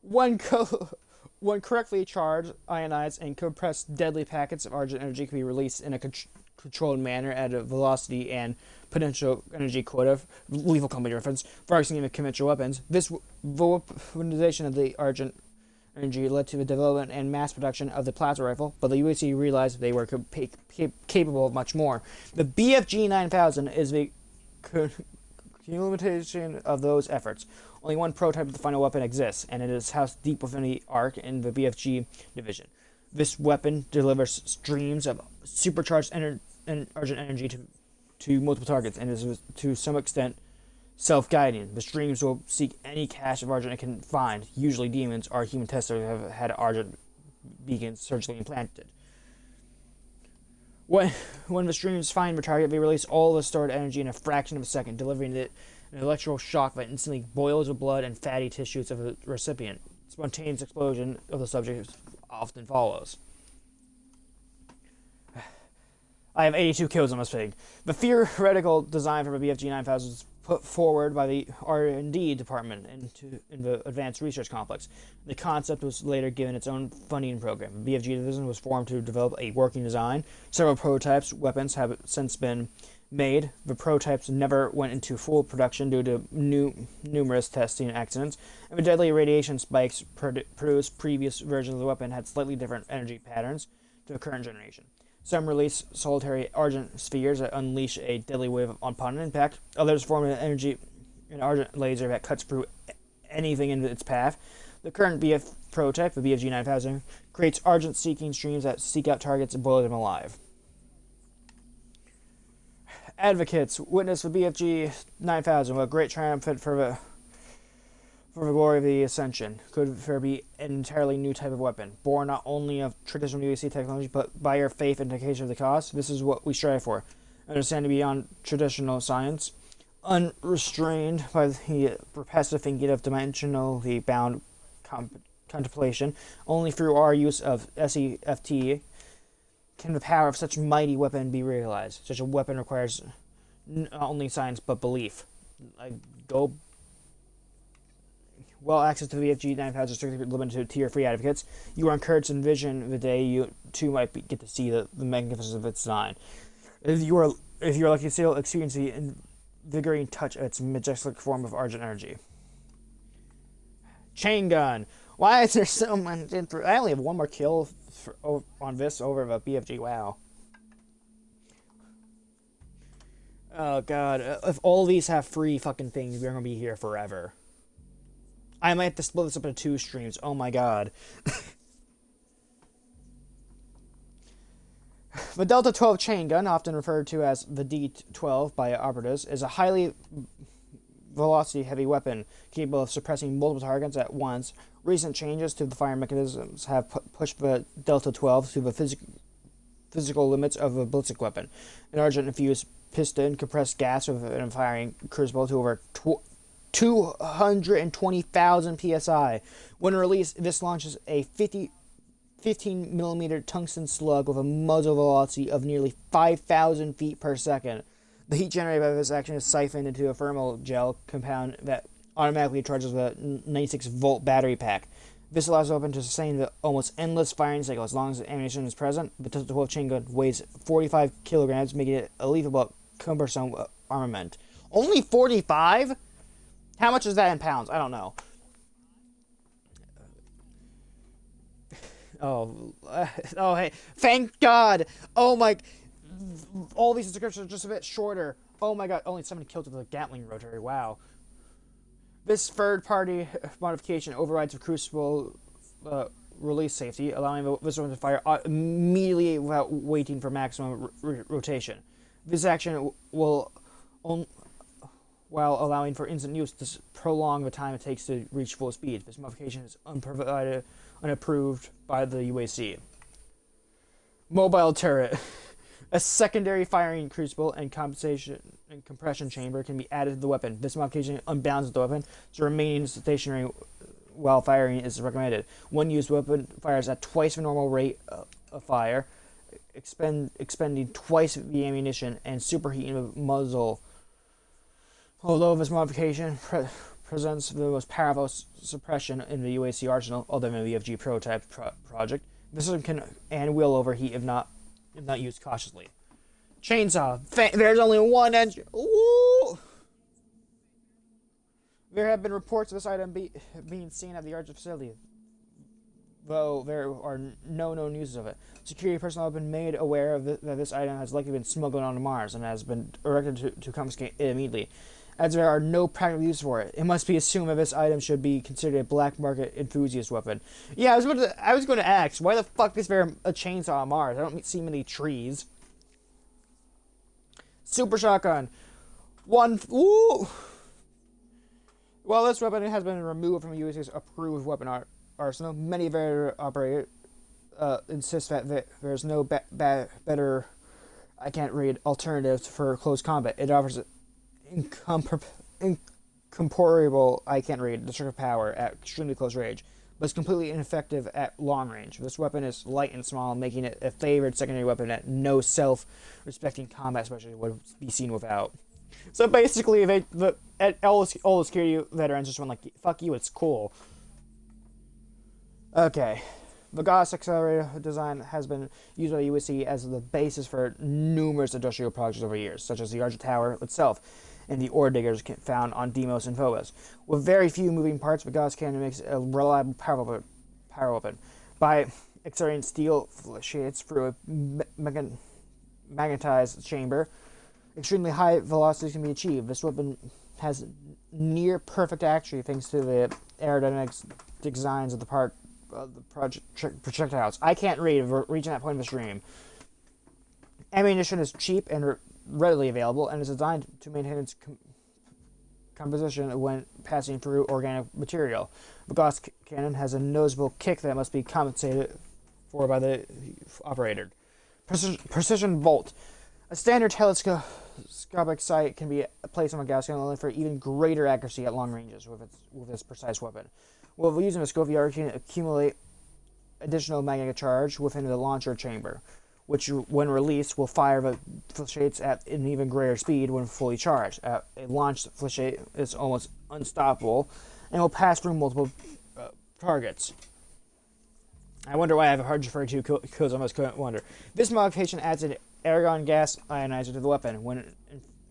One correctly charged, ionized, and compressed deadly packets of Argent energy can be released in a controlled manner at a velocity and potential energy quota, lethal company reference, for executing conventional weapons. This weaponization of the Argent energy led to the development and mass production of the plasma rifle, but the UAC realized they were capable of much more. The BFG 9000 is the culmination of those efforts. Only one prototype of the final weapon exists, and it is housed deep within the ARC in the BFG division. This weapon delivers streams of supercharged Argent energy to multiple targets, and is to some extent self-guiding. The streams will seek any cache of Argent it can find. Usually demons or human testers have had Argent beacons surgically implanted. When the streams find the target, they release all the stored energy in a fraction of a second, delivering it an electrical shock that instantly boils the blood and fatty tissues of the recipient. Spontaneous explosion of the subject often follows. I have 82 kills on this thing. The theoretical design for the BFG 9000 was put forward by the R&D department in the Advanced Research Complex. The concept was later given its own funding program. The BFG division was formed to develop a working design. Several prototypes, weapons have since been made. The prototypes never went into full production due to numerous testing accidents, and the deadly radiation spikes produced previous versions of the weapon had slightly different energy patterns to the current generation. Some release solitary argent spheres that unleash a deadly wave upon impact. Others form an argent laser that cuts through anything in its path. The current BF prototype, the BFG 9000, creates argent-seeking streams that seek out targets and boil them alive. Advocates witness the BFG 9000 with a great triumph for the glory of the Ascension. Could there be an entirely new type of weapon, born not only of traditional UAC technology, but by your faith and dedication of the cause? This is what we strive for. Understanding beyond traditional science, unrestrained by the repressive thinking of dimensionally bound contemplation, only through our use of SEFT can the power of such mighty weapon be realized. Such a weapon requires not only science, but belief. Well, access to the VFG 9000 is strictly limited to tier 3 advocates. You are encouraged to envision the day you too might get to see the magnificence of its design. If you are lucky to still experience the invigorating touch of its majestic form of argent energy. Chain gun. Why is there so much? I only have one more kill on this over the BFG. Wow. Oh god. If all these have free fucking things, we're gonna be here forever. I might have to split this up into 2 streams. Oh my god. The Delta 12 chain gun, often referred to as the D12 by operatives, is a highly velocity-heavy weapon capable of suppressing multiple targets at once. Recent changes to the fire mechanisms have pushed the Delta 12 to the physical limits of a ballistic weapon. An argent-infused piston compressed gas with a firing crucible to over 220,000 psi. When released, this launches a 15mm tungsten slug with a muzzle velocity of nearly 5,000 feet per second. The heat generated by this action is siphoned into a thermal gel compound that automatically charges the 96-volt battery pack. This allows the weapon to sustain the almost endless firing cycle as long as the ammunition is present. The Delta 12 chain gun weighs 45 kilograms, making it a lethal but cumbersome armament. Only 45? How much is that in pounds? I don't know. Oh, hey. Thank God. Oh, my. All these descriptions are just a bit shorter. Oh, my God. Only 70 kills with a Gatling rotary. Wow. This third-party modification overrides the Crucible release safety, allowing the weapon to fire immediately without waiting for maximum rotation. This action will, while allowing for instant use, to prolong the time it takes to reach full speed. This modification is unapproved by the UAC. Mobile turret. A secondary firing crucible and compression chamber can be added to the weapon. This modification unbalances the weapon, so remaining stationary while firing is recommended. One used weapon fires at twice the normal rate of fire, expending twice the ammunition and superheating the muzzle. Although this modification presents the most powerful suppression in the UAC arsenal, other than the VFG prototype project, this system can and will overheat if not used cautiously. Chainsaw. There's only one engine. Ooh! There have been reports of this item being seen at the Argent facility, though there are no known uses of it. Security personnel have been made aware of that this item has likely been smuggled onto Mars and has been directed to confiscate it immediately. As there are no practical uses for it, it must be assumed that this item should be considered a black market enthusiast weapon. Yeah, I was going to ask, why the fuck is there a chainsaw on Mars? I don't see many trees. Super shotgun. Ooh! While this weapon has been removed from the USA's approved weapon arsenal, many various operators insist that there's no better, I can't read, alternative for close combat. It offers incomparable, I can't read, destructive power at extremely close range, but it's completely ineffective at long range. This weapon is light and small, making it a favored secondary weapon that no self-respecting combat specialist would be seen without. So basically, all the security veterans just went like, fuck you, it's cool. Okay. The Gauss accelerator design has been used by the USC as the basis for numerous industrial projects over years, such as the Argent Tower itself and the ore diggers found on Deimos and Phobos. With very few moving parts, the Gauss cannon makes a reliable power weapon. By accelerating steel sheets through a magnetized chamber, extremely high velocities can be achieved. This weapon has near perfect accuracy thanks to the aerodynamic designs of the projectiles. I can't read. We're reaching that point of the stream. Ammunition is cheap and readily available, and is designed to maintain its composition when passing through organic material. The Gauss cannon has a noticeable kick that must be compensated for by the operator. Precision bolt. A standard telescopic sight can be placed on a Gauss cannon only for even greater accuracy at long ranges with its precise weapon. While using a scope, the can accumulate additional magnetic charge within the launcher chamber, which, when released, will fire the flechettes at an even greater speed when fully charged. A launched flechette is almost unstoppable and will pass through multiple targets. I wonder why I have a hard refer to kills. I must wonder. This modification adds an argon gas ionizer to the weapon. When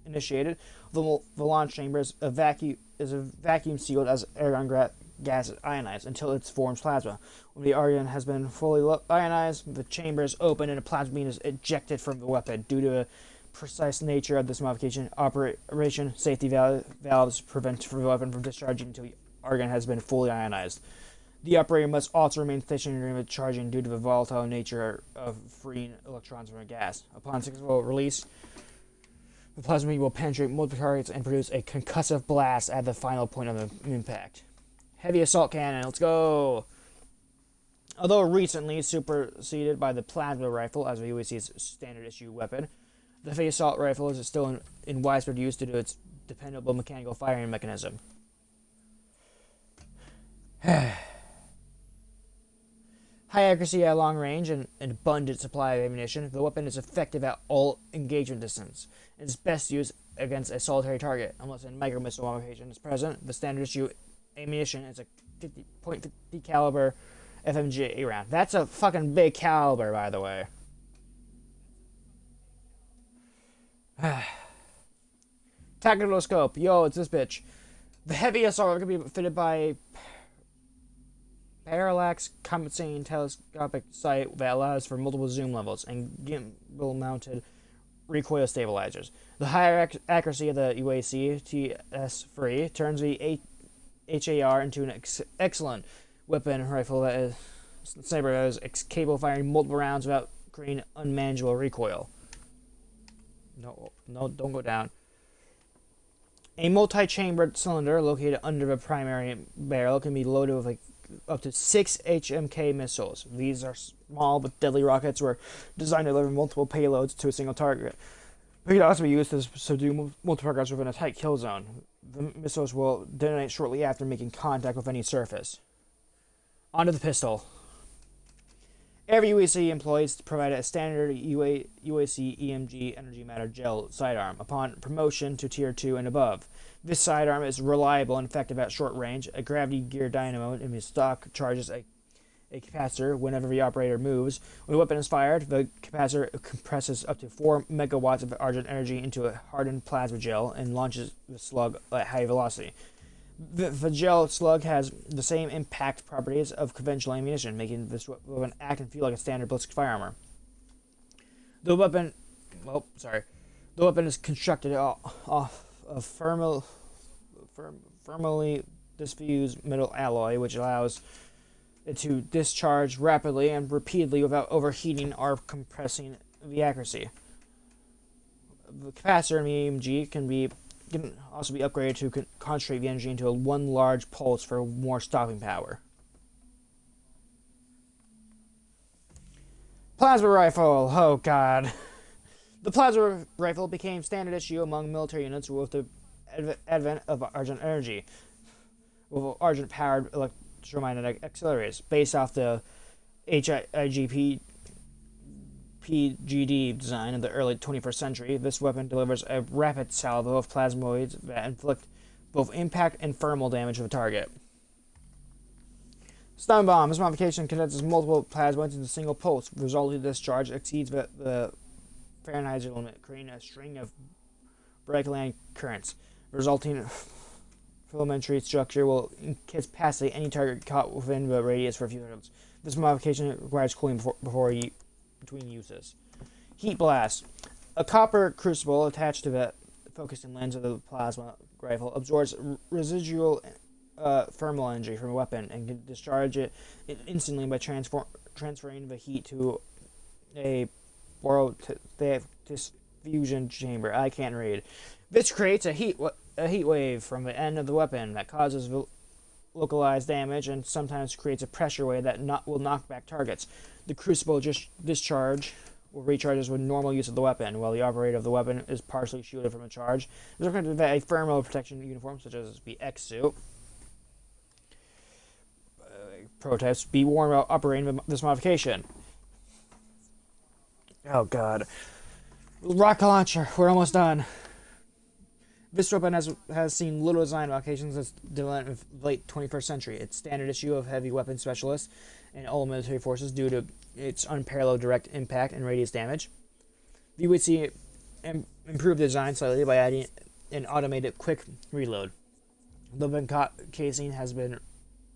initiated, the launch chamber is vacuum sealed as argon gas is ionized until it forms plasma. When the argon has been fully ionized, the chamber is open and a plasma beam is ejected from the weapon. Due to the precise nature of this modification, operation safety valves prevent the weapon from discharging until the argon has been fully ionized. The operator must also remain stationary during the charging due to the volatile nature of freeing electrons from a gas. Upon successful release, the plasma beam will penetrate multiple targets and produce a concussive blast at the final point of the impact. Heavy assault cannon, let's go! Although recently superseded by the plasma rifle as the UAC's standard issue weapon, the heavy assault rifle is still in widespread use due to its dependable mechanical firing mechanism. High accuracy at long range and an abundant supply of ammunition, the weapon is effective at all engagement distance and is best used against a solitary target. Unless a micro-missile modification is present, the standard issue ammunition is a 50.50 caliber FMG round. That's a fucking big caliber, by the way. Tactical scope. Yo, it's this bitch. The heavy assault can be fitted by a parallax compensating telescopic sight that allows for multiple zoom levels and gimbal-mounted recoil stabilizers. The higher accuracy of the UAC TS3 turns the HAR into an excellent weapon rifle that is sniper that is capable of firing multiple rounds without creating unmanageable recoil. No, don't go down. A multi-chambered cylinder located under the primary barrel can be loaded with up to 6 HMK missiles. These are small but deadly rockets were designed to deliver multiple payloads to a single target. They can also be used to subdue multiple targets within a tight kill zone. The missiles will detonate shortly after making contact with any surface. Onto the pistol. Every UAC employs provided a standard UAC EMG energy matter gel sidearm upon promotion to Tier 2 and above. This sidearm is reliable and effective at short range. A gravity gear dynamo in the stock charges a capacitor whenever the operator moves. When the weapon is fired, the capacitor compresses up to 4 megawatts of argent energy into a hardened plasma gel and launches the slug at high velocity. The gel slug has the same impact properties of conventional ammunition, making this weapon act and feel like a standard ballistic firearm. The weapon is constructed off of firmly diffused metal alloy, which allows it to discharge rapidly and repeatedly without overheating or compressing the accuracy. The capacitor in the EMG can also be upgraded to concentrate the energy into one large pulse for more stopping power. Plasma rifle. Oh god. The plasma rifle became standard issue among military units with the advent of argent energy, with argent-powered electromagnetic accelerators. Based off the HIGP PGD design of the early 21st century, this weapon delivers a rapid salvo of plasmoids that inflict both impact and thermal damage to the target. Stun bomb. This modification condenses multiple plasma into a single pulse. The resulting discharge exceeds the Fahrenheit limit, creating a string of Bragg-Land currents. The resulting filamentary structure will incapacitate any target caught within the radius for a few seconds. This modification requires cooling between uses. Heat blast. A copper crucible attached to the focusing lens of the plasma rifle absorbs residual thermal energy from a weapon and can discharge it instantly by transferring the heat to a diffusion chamber. I can't read. This creates a heat wave from the end of the weapon that causes localized damage and sometimes creates a pressure wave that will knock back targets. The crucible discharge will recharges with normal use of the weapon, while the operator of the weapon is partially shielded from a charge. It's recommended that a thermal protection uniform, such as the X-suit, prototypes, be worn while operating this modification. Oh god. Rocket launcher, we're almost done. This weapon has seen little design modifications since developed in the late 21st century. It's standard issue of heavy weapon specialists and all military forces due to its unparalleled direct impact and radius damage. The UAC improved the design slightly by adding an automated quick reload. The weapon casing has been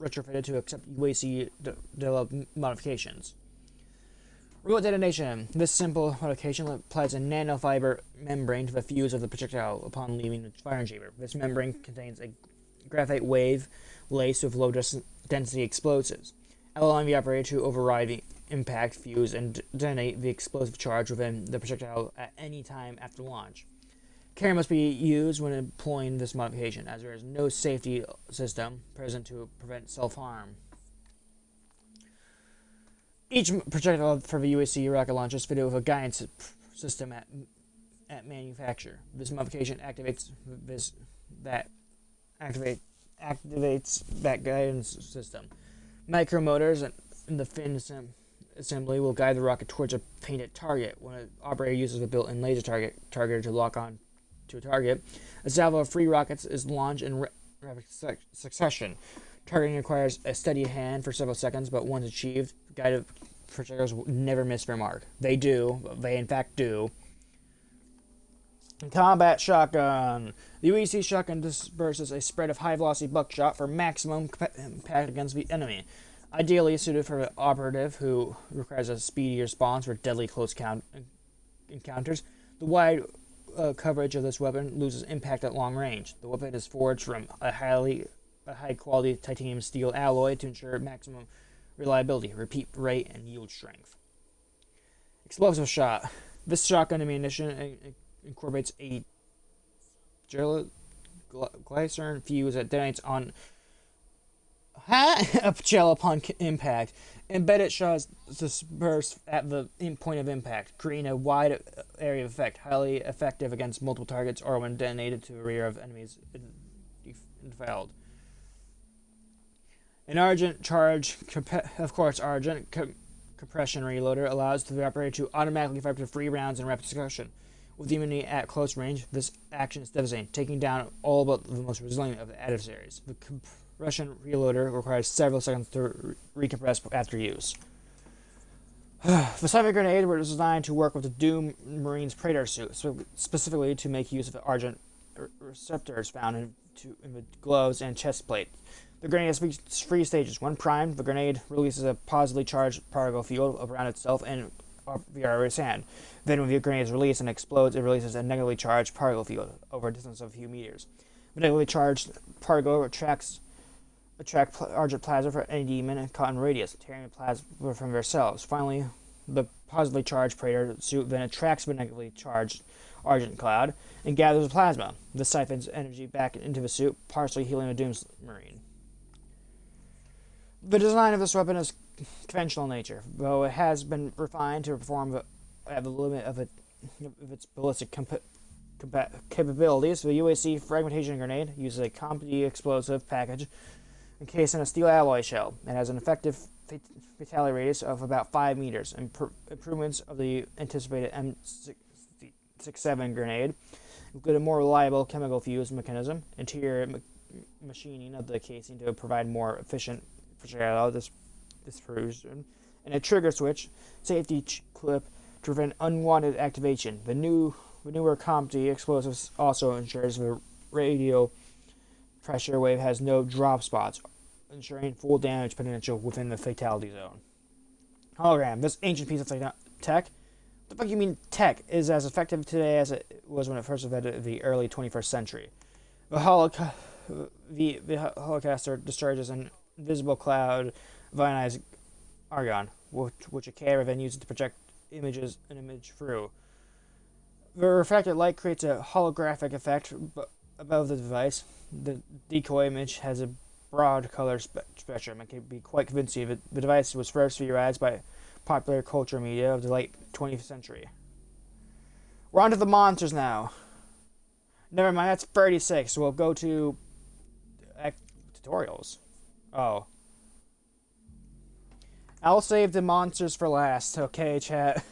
retrofitted to accept UAC developed modifications. Remote detonation. This simple modification applies a nanofiber membrane to the fuse of the projectile upon leaving the firing chamber. This membrane contains a graphite wave laced with low-density explosives, allowing the operator to override the impact fuse and detonate the explosive charge within the projectile at any time after launch. Care must be used when employing this modification, as there is no safety system present to prevent self-harm. Each projectile for the UAC rocket launcher is fitted with a guidance system at manufacture. This modification activates that guidance system. Micromotors in the fin assembly will guide the rocket towards a painted target. When an operator uses a built-in laser targeter to lock on to a target, a salvo of 3 rockets is launched in rapid succession. Targeting requires a steady hand for several seconds, but once achieved, guided projectiles will never miss their mark. They in fact do. Combat shotgun. The UAC shotgun disperses a spread of high-velocity buckshot for maximum impact against the enemy. Ideally suited for an operative who requires a speedy response for deadly close encounters. The wide coverage of this weapon loses impact at long range. The weapon is forged from a high-quality titanium steel alloy to ensure maximum reliability, repeat rate, and yield strength. Explosive shot. This shotgun ammunition incorporates a glycerin fuse that detonates on a shell upon impact. Embedded shots disperse at the point of impact, creating a wide area of effect, highly effective against multiple targets or when detonated to the rear of enemies defiled. An Argent charge, Argent compression reloader allows the operator to automatically fire up to 3 rounds in rapid succession. With the immunity at close range, this action is devastating, taking down all but the most resilient of the adversaries. The compression reloader requires several seconds to recompress after use. The Cyber Grenade was designed to work with the Doom Marine's Praetor suit, specifically to make use of the Argent receptors found in the gloves and chest plate. The grenade has 3 stages. When primed, the grenade releases a positively charged particle field around itself and the operator's hand. Then when the grenade is released and explodes, it releases a negatively charged particle field over a distance of a few meters. The negatively charged particle attracts Argent plasma for any demon caught in radius, tearing the plasma from their cells. Finally, the positively charged Praetor suit then attracts the negatively charged Argent cloud and gathers the plasma. This siphons energy back into the suit, partially healing the Doom's Marine. The design of this weapon is conventional in nature, though it has been refined to perform at the limit of its ballistic capabilities. The UAC fragmentation grenade uses a comedy explosive package encased in a steel alloy shell. It has an effective fatality radius of about 5 meters. Improvements of the anticipated M67 grenade include a more reliable chemical fuse mechanism, interior machining of the casing to provide more efficient allow this perusal, and a trigger switch safety clip to prevent unwanted activation. The newer Comty explosives also ensures the radio pressure wave has no drop spots, ensuring full damage potential within the fatality zone. Hologram. This ancient piece of tech, what the fuck you mean tech, is as effective today as it was when it first invented in the early 21st century. The holocaster discharges an invisible cloud of ionized argon, which a camera then uses to project an image through. The refracted light creates a holographic effect above the device. The decoy image has a broad color spectrum and can be quite convincing. The device was first theorized by popular culture media of the late 20th century. We're on to the monsters now. Never mind, that's 36. So we'll go to tutorials. Oh. I'll save the monsters for last. Okay, chat.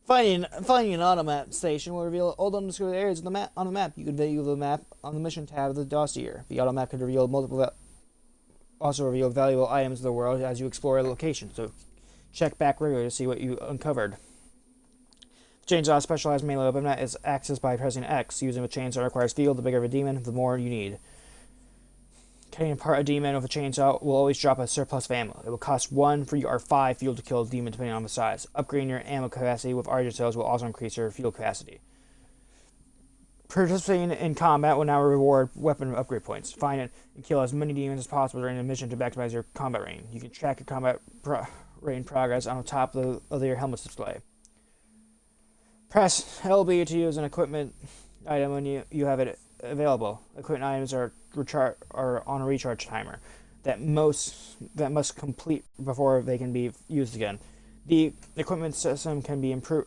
Finding an automap station will reveal old undiscovered areas on the map. You can view the map on the mission tab of the dossier. The automap can reveal also reveal valuable items of the world as you explore a location. So check back regularly to see what you uncovered. Chainsaw specialized melee weapon that is accessed by pressing X. Using a chainsaw requires field. The bigger the demon, the more you need. Cutting apart a demon with a chainsaw will always drop a surplus of ammo. It will cost 1 for or 5 fuel to kill a demon depending on the size. Upgrading your ammo capacity with Argent cells will also increase your fuel capacity. Participating in combat will now reward weapon upgrade points. Find it and kill as many demons as possible during the mission to maximize your combat range. You can track your combat range progress on the top of your helmet's display. Press LB to use an equipment item when you have it available. Equipment items are on a recharge timer that must complete before they can be used again. The equipment system can be improved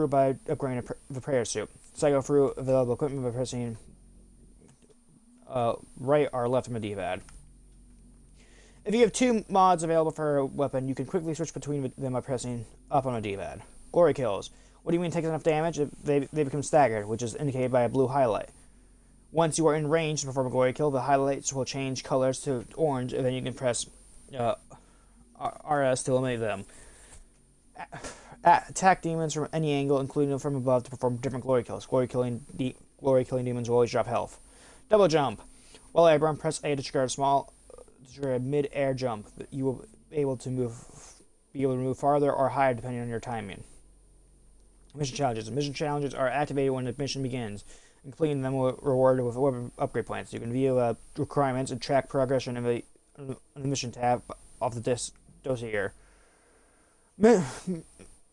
by upgrading the prayer suit. Cycle through available equipment by pressing right or left on the D-pad. If you have 2 mods available for a weapon, you can quickly switch between them by pressing up on the D-pad. Glory kills. What do you mean takes enough damage? They become staggered, which is indicated by a blue highlight. Once you are in range to perform a glory kill, the highlights will change colors to orange, and then you can press RS to eliminate them. Attack demons from any angle, including from above, to perform different glory kills. Glory killing demons will always drop health. Double jump. While airborne, press A to trigger a mid-air jump. You will be able to move farther or higher depending on your timing. Mission challenges. Mission challenges are activated when the mission begins. And completing them will reward with weapon upgrade points. You can view requirements and track progression in the mission tab of the dossier.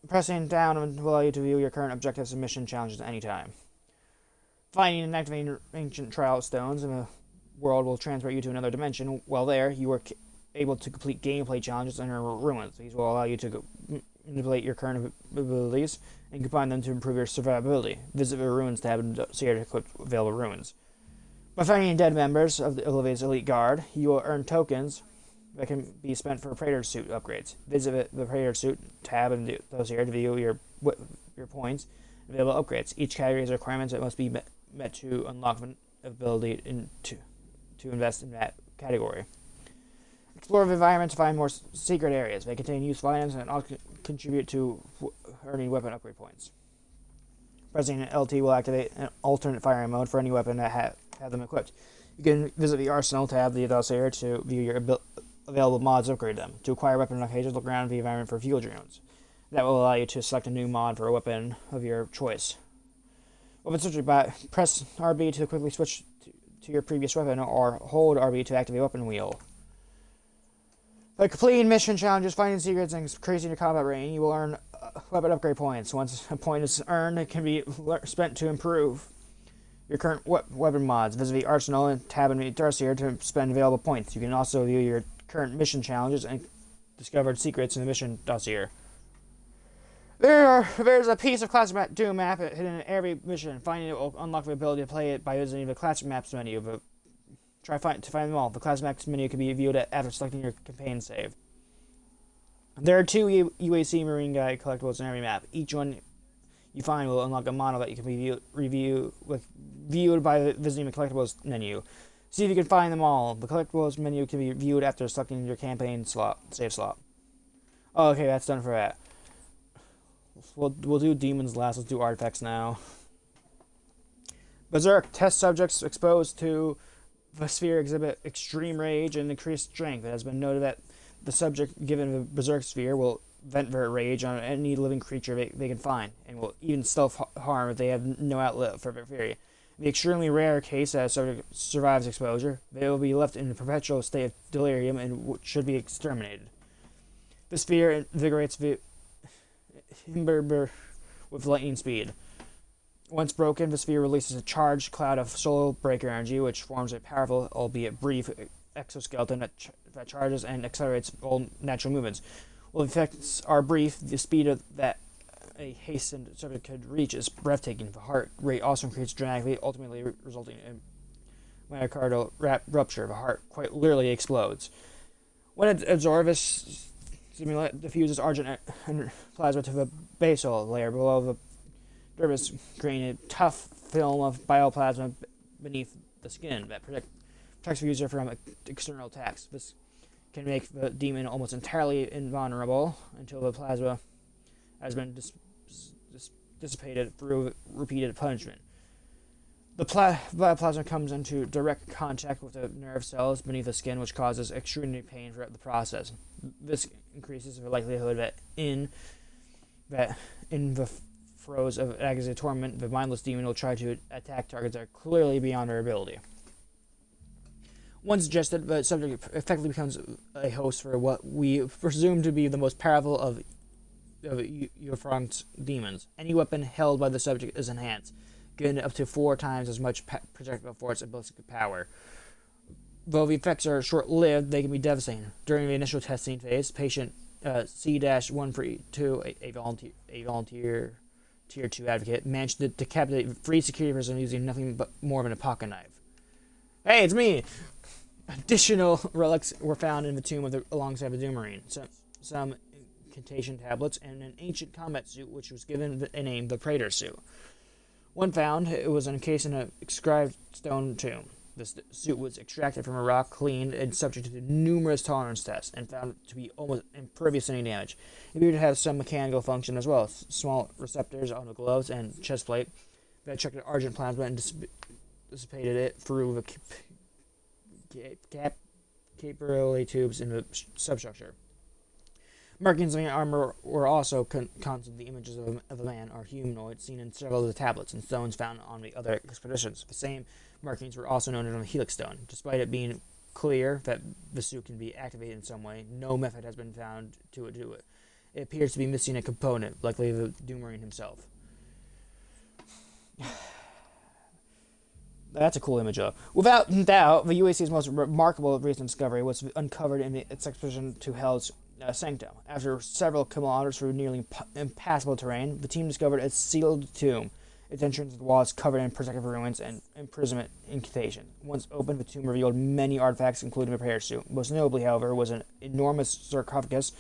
Pressing down will allow you to view your current objectives and mission challenges at any time. Finding and activating ancient trial stones in the world will transport you to another dimension. While there, you are able to complete gameplay challenges in your ruins. These will allow you to manipulate your current abilities and combine them to improve your survivability. Visit the ruins tab and see to equip available ruins. By finding dead members of the Olivia's elite guard, you will earn tokens that can be spent for Praetor suit upgrades. Visit the Praetor suit tab and those here to view your points and available upgrades. Each category has requirements that must be met to unlock an ability to invest in that category. Explore the environment to find more secret areas. They contain useful items and contribute to earning weapon upgrade points. Pressing LT will activate an alternate firing mode for any weapon that have them equipped. You can visit the Arsenal tab of the dossier to view your available mods to upgrade them. To acquire weapon occasions, look around the environment for fuel drones. That will allow you to select a new mod for a weapon of your choice. Weapon switching by press RB to quickly switch to your previous weapon, or hold RB to activate weapon wheel. By completing mission challenges, finding secrets, and increasing your combat range, you will earn weapon upgrade points. Once a point is earned, it can be spent to improve your current weapon mods. Visit the Arsenal and tab in the dossier to spend available points. You can also view your current mission challenges and discovered secrets in the mission dossier. There's a piece of classic Doom map hidden in every mission. Finding it will unlock the ability to play it by visiting the classic maps menu. To find them all. The classic maps menu can be viewed after selecting your campaign save. There are 2 UAC Marine Guide collectibles in every map. Each one you find will unlock a model that you can viewed by visiting the collectibles menu. See if you can find them all. The collectibles menu can be viewed after selecting your campaign save slot. Oh, okay, that's done for that. We'll do demons last. Let's do artifacts now. Berserk. Test subjects exposed to the sphere exhibit extreme rage and increased strength. It has been noted that the subject given the Berserk sphere will vent their rage on any living creature they can find, and will even self-harm if they have no outlet for their fury. In the extremely rare case that a subject survives exposure, they will be left in a perpetual state of delirium and should be exterminated. The sphere invigorates the Himberber with lightning speed. Once broken, the sphere releases a charged cloud of soul breaker energy, which forms a powerful, albeit brief, exoskeleton that charges and accelerates all natural movements. While the effects are brief, the speed of that a hastened subject could reach is breathtaking. The heart rate also increases dramatically, ultimately resulting in myocardial rupture. The heart quite literally explodes. When it absorbs, this stimulant diffuses argent plasma to the basal layer below the dermis, creating a tough film of bioplasma beneath the skin that protects the user from external attacks. This can make the demon almost entirely invulnerable until the plasma has been dissipated through repeated punishment. The plasma comes into direct contact with the nerve cells beneath the skin, which causes excruciating pain throughout the process. This increases the likelihood that in the throes of agony torment, the mindless demon will try to attack targets that are clearly beyond their ability. Once digested, the subject effectively becomes a host for what we presume to be the most powerful of Eurofront's demons. Any weapon held by the subject is enhanced, getting up to 4 times as much projectile force and ballistic power. Though the effects are short-lived, they can be devastating. During the initial testing phase, patient C-132, a volunteer Tier 2 advocate, managed to decapitate 3 security personnel using nothing but more than a pocket knife. Hey, it's me! Additional relics were found in the tomb alongside the Doomarine. Some incantation tablets and an ancient combat suit, which was given a name, the Praetor suit. When found, it was encased in an inscribed stone tomb. This suit was extracted from a rock, cleaned, and subject to numerous tolerance tests, and found to be almost impervious to any damage. It appeared to have some mechanical function as well. Small receptors on the gloves and chest plate that attracted argent plasma and dissipated it through the capillary tubes in the substructure. Markings on the armor were also constant. The images of a man or humanoid seen in several of the tablets and stones found on the other expeditions. The same markings were also noted on the Helix Stone. Despite it being clear that the suit can be activated in some way, no method has been found to do it. It appears to be missing a component, likely the Doomarine himself. That's a cool image, though. Without doubt, the UAC's most remarkable recent discovery was uncovered in its expedition to Hell's Sanctum. After several kilometers through nearly impassable terrain, the team discovered a sealed tomb. Its entrance to the wall is covered in protective ruins and imprisonment incantation. Once opened, the tomb revealed many artifacts, including a prayer suit. Most notably, however, was an enormous sarcophagus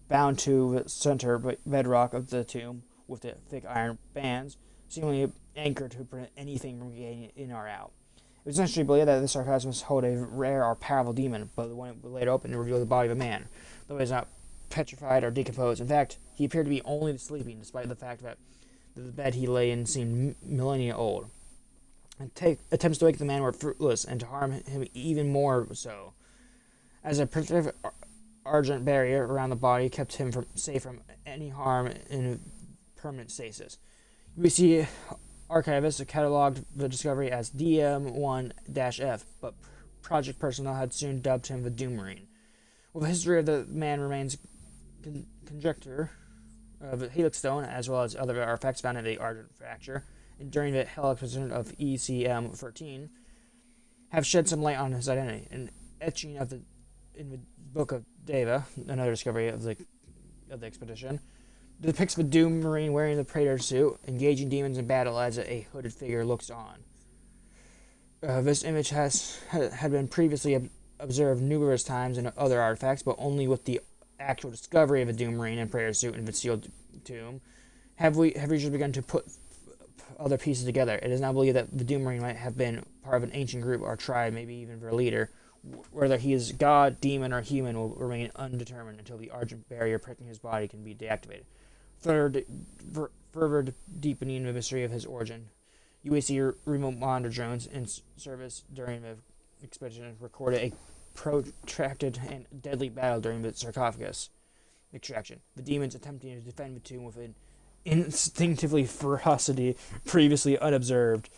bound to the center bedrock of the tomb with the thick iron bands, seemingly anchored to prevent anything from getting in or out. It was essentially believed that the sarcophagus must hold a rare or powerful demon, but when it was laid open, it revealed the body of a man, though he was not petrified or decomposed. In fact, he appeared to be only sleeping, despite the fact that the bed he lay in seemed millennia old. Attempts to wake the man were fruitless, and to harm him even more so, as a protective argent barrier around the body kept him safe from any harm in permanent stasis. UBC archivists catalogued the discovery as DM1-F, but project personnel had soon dubbed him the Doomarine. Well, the history of the man remains conjecture of the Helix Stone, as well as other artifacts found in the Argent Fracture, and during the Hell expedition of ECM-13, have shed some light on his identity. An etching in the Book of Deva, another discovery of the expedition, depicts the Doomarine wearing the Praetor suit, engaging demons in battle as a hooded figure looks on. This image had been previously observed numerous times in other artifacts, but only with the actual discovery of a Doomarine and Praetor suit in the sealed tomb have researchers begun to put other pieces together. It is now believed that the Doom Marine might have been part of an ancient group or tribe, maybe even their leader. Whether he is god, demon, or human will remain undetermined until the argent barrier protecting his body can be deactivated. Further deepening the mystery of his origin, UAC remote monitor drones in service during the expedition recorded a protracted and deadly battle during the sarcophagus extraction. The demons attempting to defend the tomb with an instinctively ferocity previously unobserved.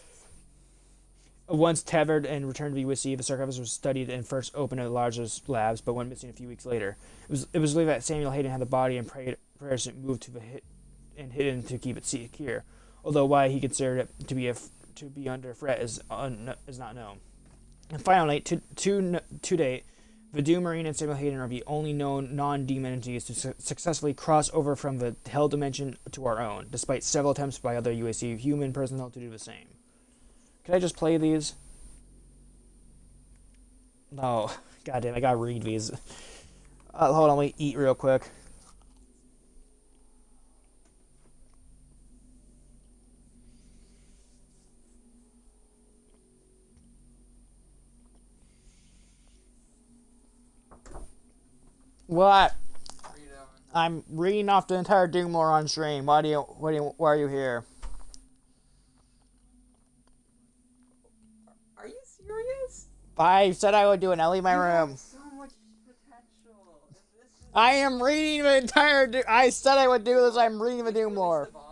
Once tethered and returned to USC, the sarcophagus was studied and first opened at the largest labs, but went missing a few weeks later. It was believed that Samuel Hayden had the body and prayers moved to the hidden to keep it secure. Although why he considered it to be under threat is not known. And finally, to date, the Doom Marine and Samuel Hayden are the only known non-demon entities to successfully cross over from the Hell Dimension to our own, despite several attempts by other UAC human personnel to do the same. Can I just play these? No. Goddamn, I gotta read these. Hold on, let me eat real quick. What? I'm reading off the entire Doom lore on stream. Why are you here? Are you serious? I said I would do it. Now leave my room. Have so much potential. I am reading the entire I said I would do this. I'm reading the Doom lore. I'm gonna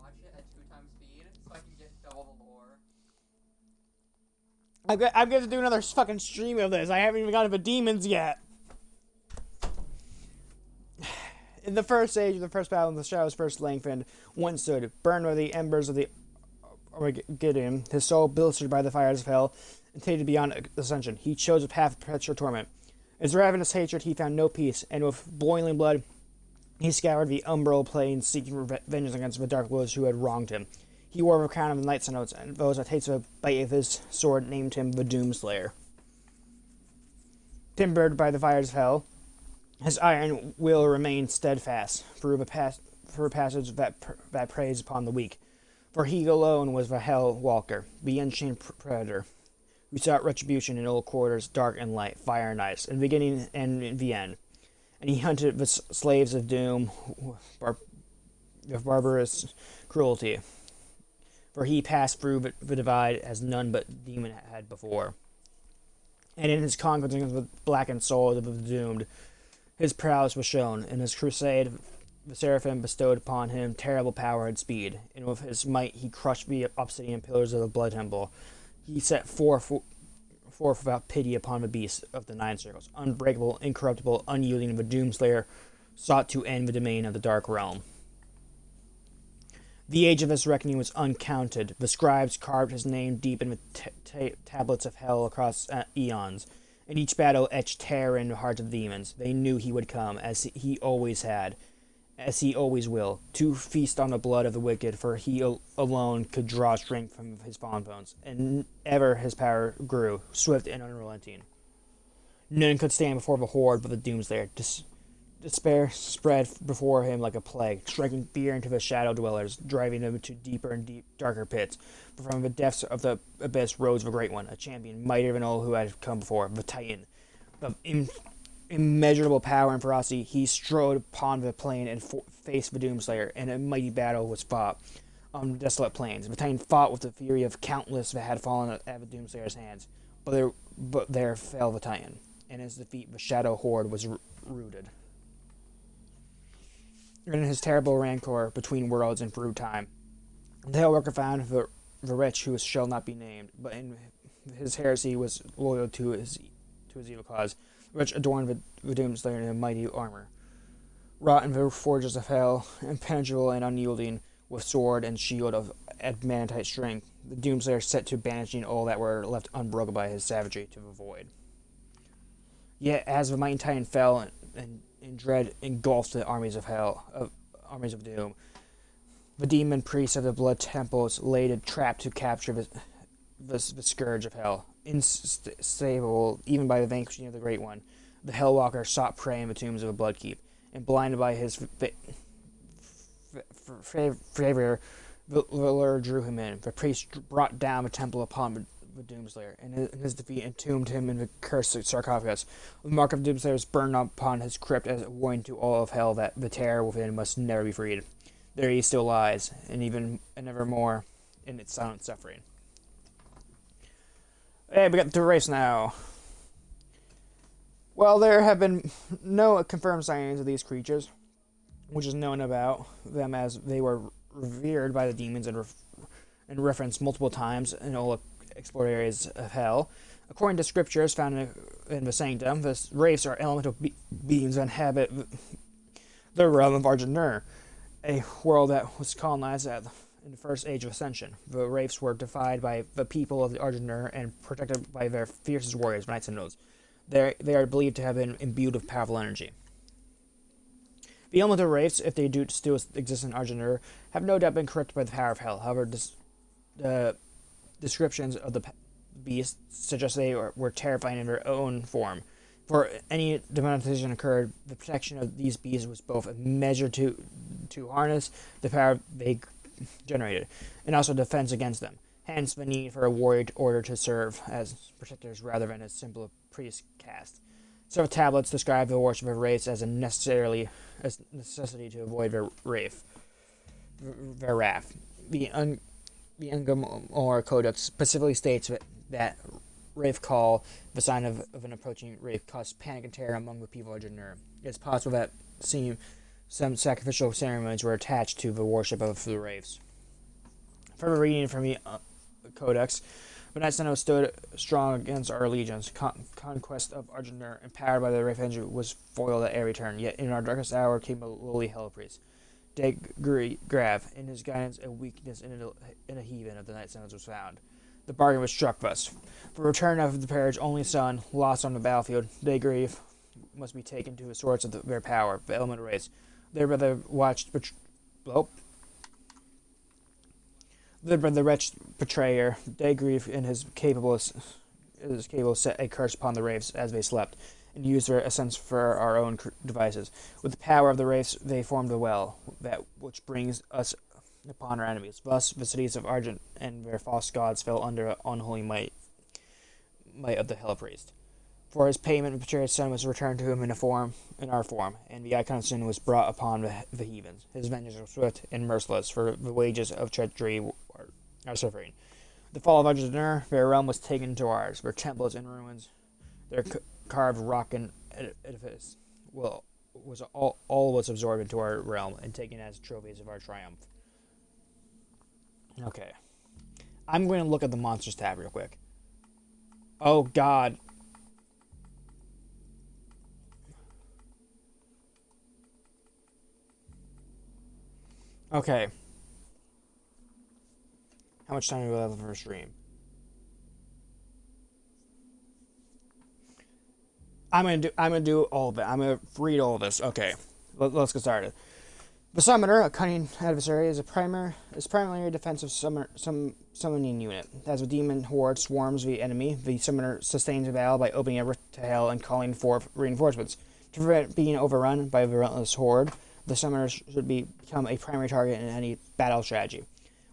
watch it at 2x speed so I can get double the lore. I'm going to do another fucking stream of this. I haven't even gotten to the demons yet. In the first stage of the first battle, the shadows first lengthened. One stood, burned by the embers of the Armageddon, his soul blistered by the fires of hell, and tainted beyond ascension. He chose a path of perpetual torment. In his ravenous hatred, he found no peace, and with boiling blood, he scoured the umbral plains, seeking vengeance against the dark lords who had wronged him. He wore the crown of the Night Notes, and those that tasted the bite of his sword named him the Doomslayer. Timbered by the fires of hell, his iron will remain steadfast through a passage that preys upon the weak. For he alone was the Hell Walker, the unchained predator, who sought retribution in old quarters, dark and light, fire and ice, in the beginning and in the end. And he hunted the slaves of doom with barbarous cruelty. For he passed through the divide as none but demon had before. And in his conquest against the blackened soul of the doomed, his prowess was shown. In his crusade, the Seraphim bestowed upon him terrible power and speed, and with his might he crushed the obsidian pillars of the Blood Temple. He set forth without pity upon the beasts of the Nine Circles. Unbreakable, incorruptible, unyielding, the Doomslayer sought to end the domain of the Dark Realm. The age of his reckoning was uncounted. The scribes carved his name deep in the tablets of hell across eons. In each battle etched terror in the hearts of the demons. They knew he would come, as he always had, as he always will, to feast on the blood of the wicked, for he alone could draw strength from his fallen bones. And ever his power grew, swift and unrelenting. None could stand before the horde but the Doomslayer. Despair spread before him like a plague, striking fear into the shadow dwellers, driving them to deeper and darker pits. But from the depths of the abyss rose the Great One, a champion mightier than all who had come before, the Titan. Of immeasurable power and ferocity, he strode upon the plain and faced the Doomslayer, and a mighty battle was fought on the desolate plains. The Titan fought with the fury of countless that had fallen at the Doomslayer's hands, but there fell the Titan, and in his defeat the shadow horde was rooted. And in his terrible rancor between worlds and through time, the Hellworker found the wretch who shall not be named, but in his heresy was loyal to his evil cause. The wretch adorned the Doomslayer in a mighty armor, wrought in the forges of hell, impenetrable and unyielding, with sword and shield of adamantite strength. The Doomslayer set to banishing all that were left unbroken by his savagery to the void. Yet as the mighty Titan fell and in dread engulfed the armies of hell, armies of doom, the demon priests of the blood temples laid a trap to capture the scourge of hell. Instable even by the vanquishing of the Great One, the Hellwalker sought prey in the tombs of the Bloodkeep, and blinded by his favor, Valor drew him in. The priest brought down the temple upon the Doomslayer, and in his defeat entombed him in the cursed sarcophagus. The mark of Doomslayer was burned upon his crypt as a warning to all of hell that the terror within must never be freed. There he still lies, and evermore in its silent suffering. Hey, we got the race now. Well, there have been no confirmed sightings of these creatures, which is known about them as they were revered by the demons and referenced multiple times in all explored areas of hell. According to scriptures found in the Sanctum, the wraiths are elemental beings that inhabit the realm of Argent, a world that was colonized in the first age of Ascension. The wraiths were defied by the people of the Argent and protected by their fiercest warriors, Knights and Nodes. They are believed to have been imbued with powerful energy. The elemental wraiths, if they do still exist in Argent, have no doubt been corrupted by the power of hell. However, the descriptions of the beasts suggest they were terrifying in their own form. For any demonetization occurred, the protection of these beasts was both a measure to harness the power they generated, and also defense against them. Hence, the need for a warrior order to serve as protectors rather than as simple priest caste. Several tablets describe the worship of wraiths as a necessity to avoid their wrath. The Ungamor Codex specifically states that wraith call, the sign of an approaching wraith, caused panic and terror among the people of Argent. It is possible that some sacrificial ceremonies were attached to the worship of the wraiths. Further reading from the Codex, the Knights of stood strong against our legions. Conquest of Argent, empowered by the wraith energy, was foiled at every turn. Yet in our darkest hour came a lowly hell priest. De Grav, in his guidance, a weakness in a heathen of the Knights was found. The bargain was struck thus. For return of the pair's only son, lost on the battlefield, De Grav must be taken to the source of their power, the elemental race. Their brother watched the wretched betrayer, Degrief, in his capable set a curse upon the wraiths as they slept, and used their essence for our own devices. With the power of the wraiths, they formed a well, that which brings us upon our enemies. Thus, the cities of Argent and their false gods fell under the unholy might of the Hell Priest. For his payment, the betrayer's son was returned to him in our form, and the icon of sin was brought upon the heathens. His vengeance was swift and merciless, for the wages of treachery are suffering. The fall of Argent, their realm was taken to ours. Their temples in ruins, their carved rock and edifice, all was absorbed into our realm and taken as trophies of our triumph. Okay. I'm going to look at the Monsters tab real quick. Oh, God. Okay. How much time do we have for a stream? I'm gonna do all of it. I'm gonna read all of this. Okay. Let's get started. The Summoner, a cunning adversary, is primarily a defensive summoning unit. As a demon horde swarms the enemy, the Summoner sustains a battle by opening a rift to hell and calling forth reinforcements. To prevent being overrun by a relentless horde, the Summoner should become a primary target in any battle strategy.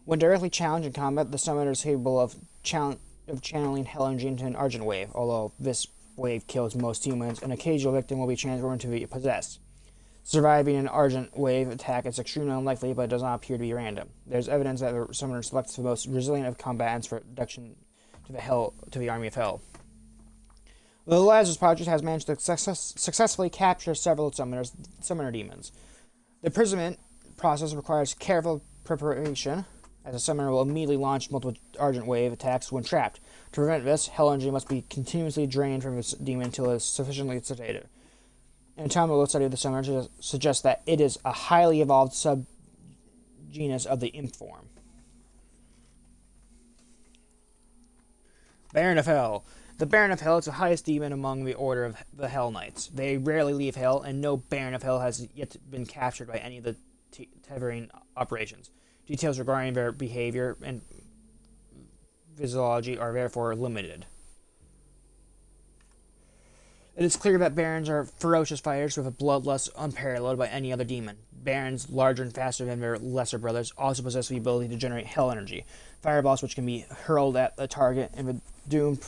When directly challenged in combat, the Summoner is capable of channeling hell energy into an Argent wave, although this wave kills most humans. An occasional victim will be transformed to be possessed. Surviving an Argent wave attack is extremely unlikely, but does not appear to be random. There's evidence that the Summoner selects the most resilient of combatants for induction to the army of hell. The Lazarus Project has managed to successfully capture several Summoner demons. The imprisonment process requires careful preparation, as a Summoner will immediately launch multiple Argent wave attacks when trapped. To prevent this, hell energy must be continuously drained from this demon until it is sufficiently sedated. Anatomical study of the Summoner suggests that it is a highly evolved subgenus of the imp form. Baron of Hell. The Baron of Hell is the highest demon among the order of the Hell Knights. They rarely leave Hell, and no Baron of Hell has yet been captured by any of the Tevering operations. Details regarding their behavior and physiology are therefore limited. It is clear that Barons are ferocious fighters with a bloodlust unparalleled by any other demon. barons larger and faster than their lesser brothers also possess the ability to generate hell energy. Fireballs which can be hurled at a target in the Doom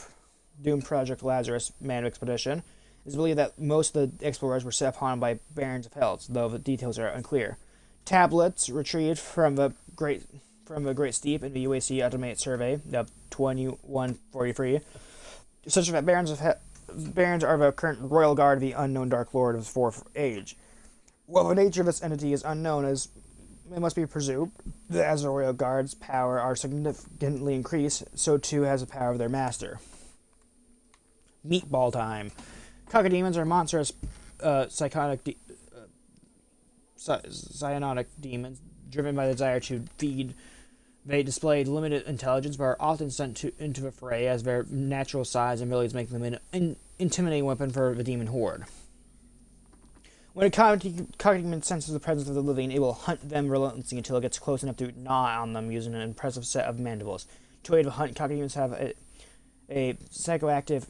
Project Lazarus manned expedition. It is believed that most of the explorers were set upon by barons of hell, though the details are unclear. Tablets retrieved from the Great Steep in the UAC Automated Survey of 2143, such that barons are the current royal guard of the unknown Dark Lord of the Fourth Age. While the nature of this entity is unknown, as it must be presumed that as the royal guard's power are significantly increased, so too has the power of their master. Meatball time. Cacodemons are monstrous cyanotic demons driven by the desire to feed. They display limited intelligence, but are often sent into a fray as their natural size and abilities make them an intimidating weapon for the demon horde. When a cacodemon senses the presence of the living, it will hunt them relentlessly until it gets close enough to gnaw on them using an impressive set of mandibles. To aid the hunt, cacodemons have a psychoactive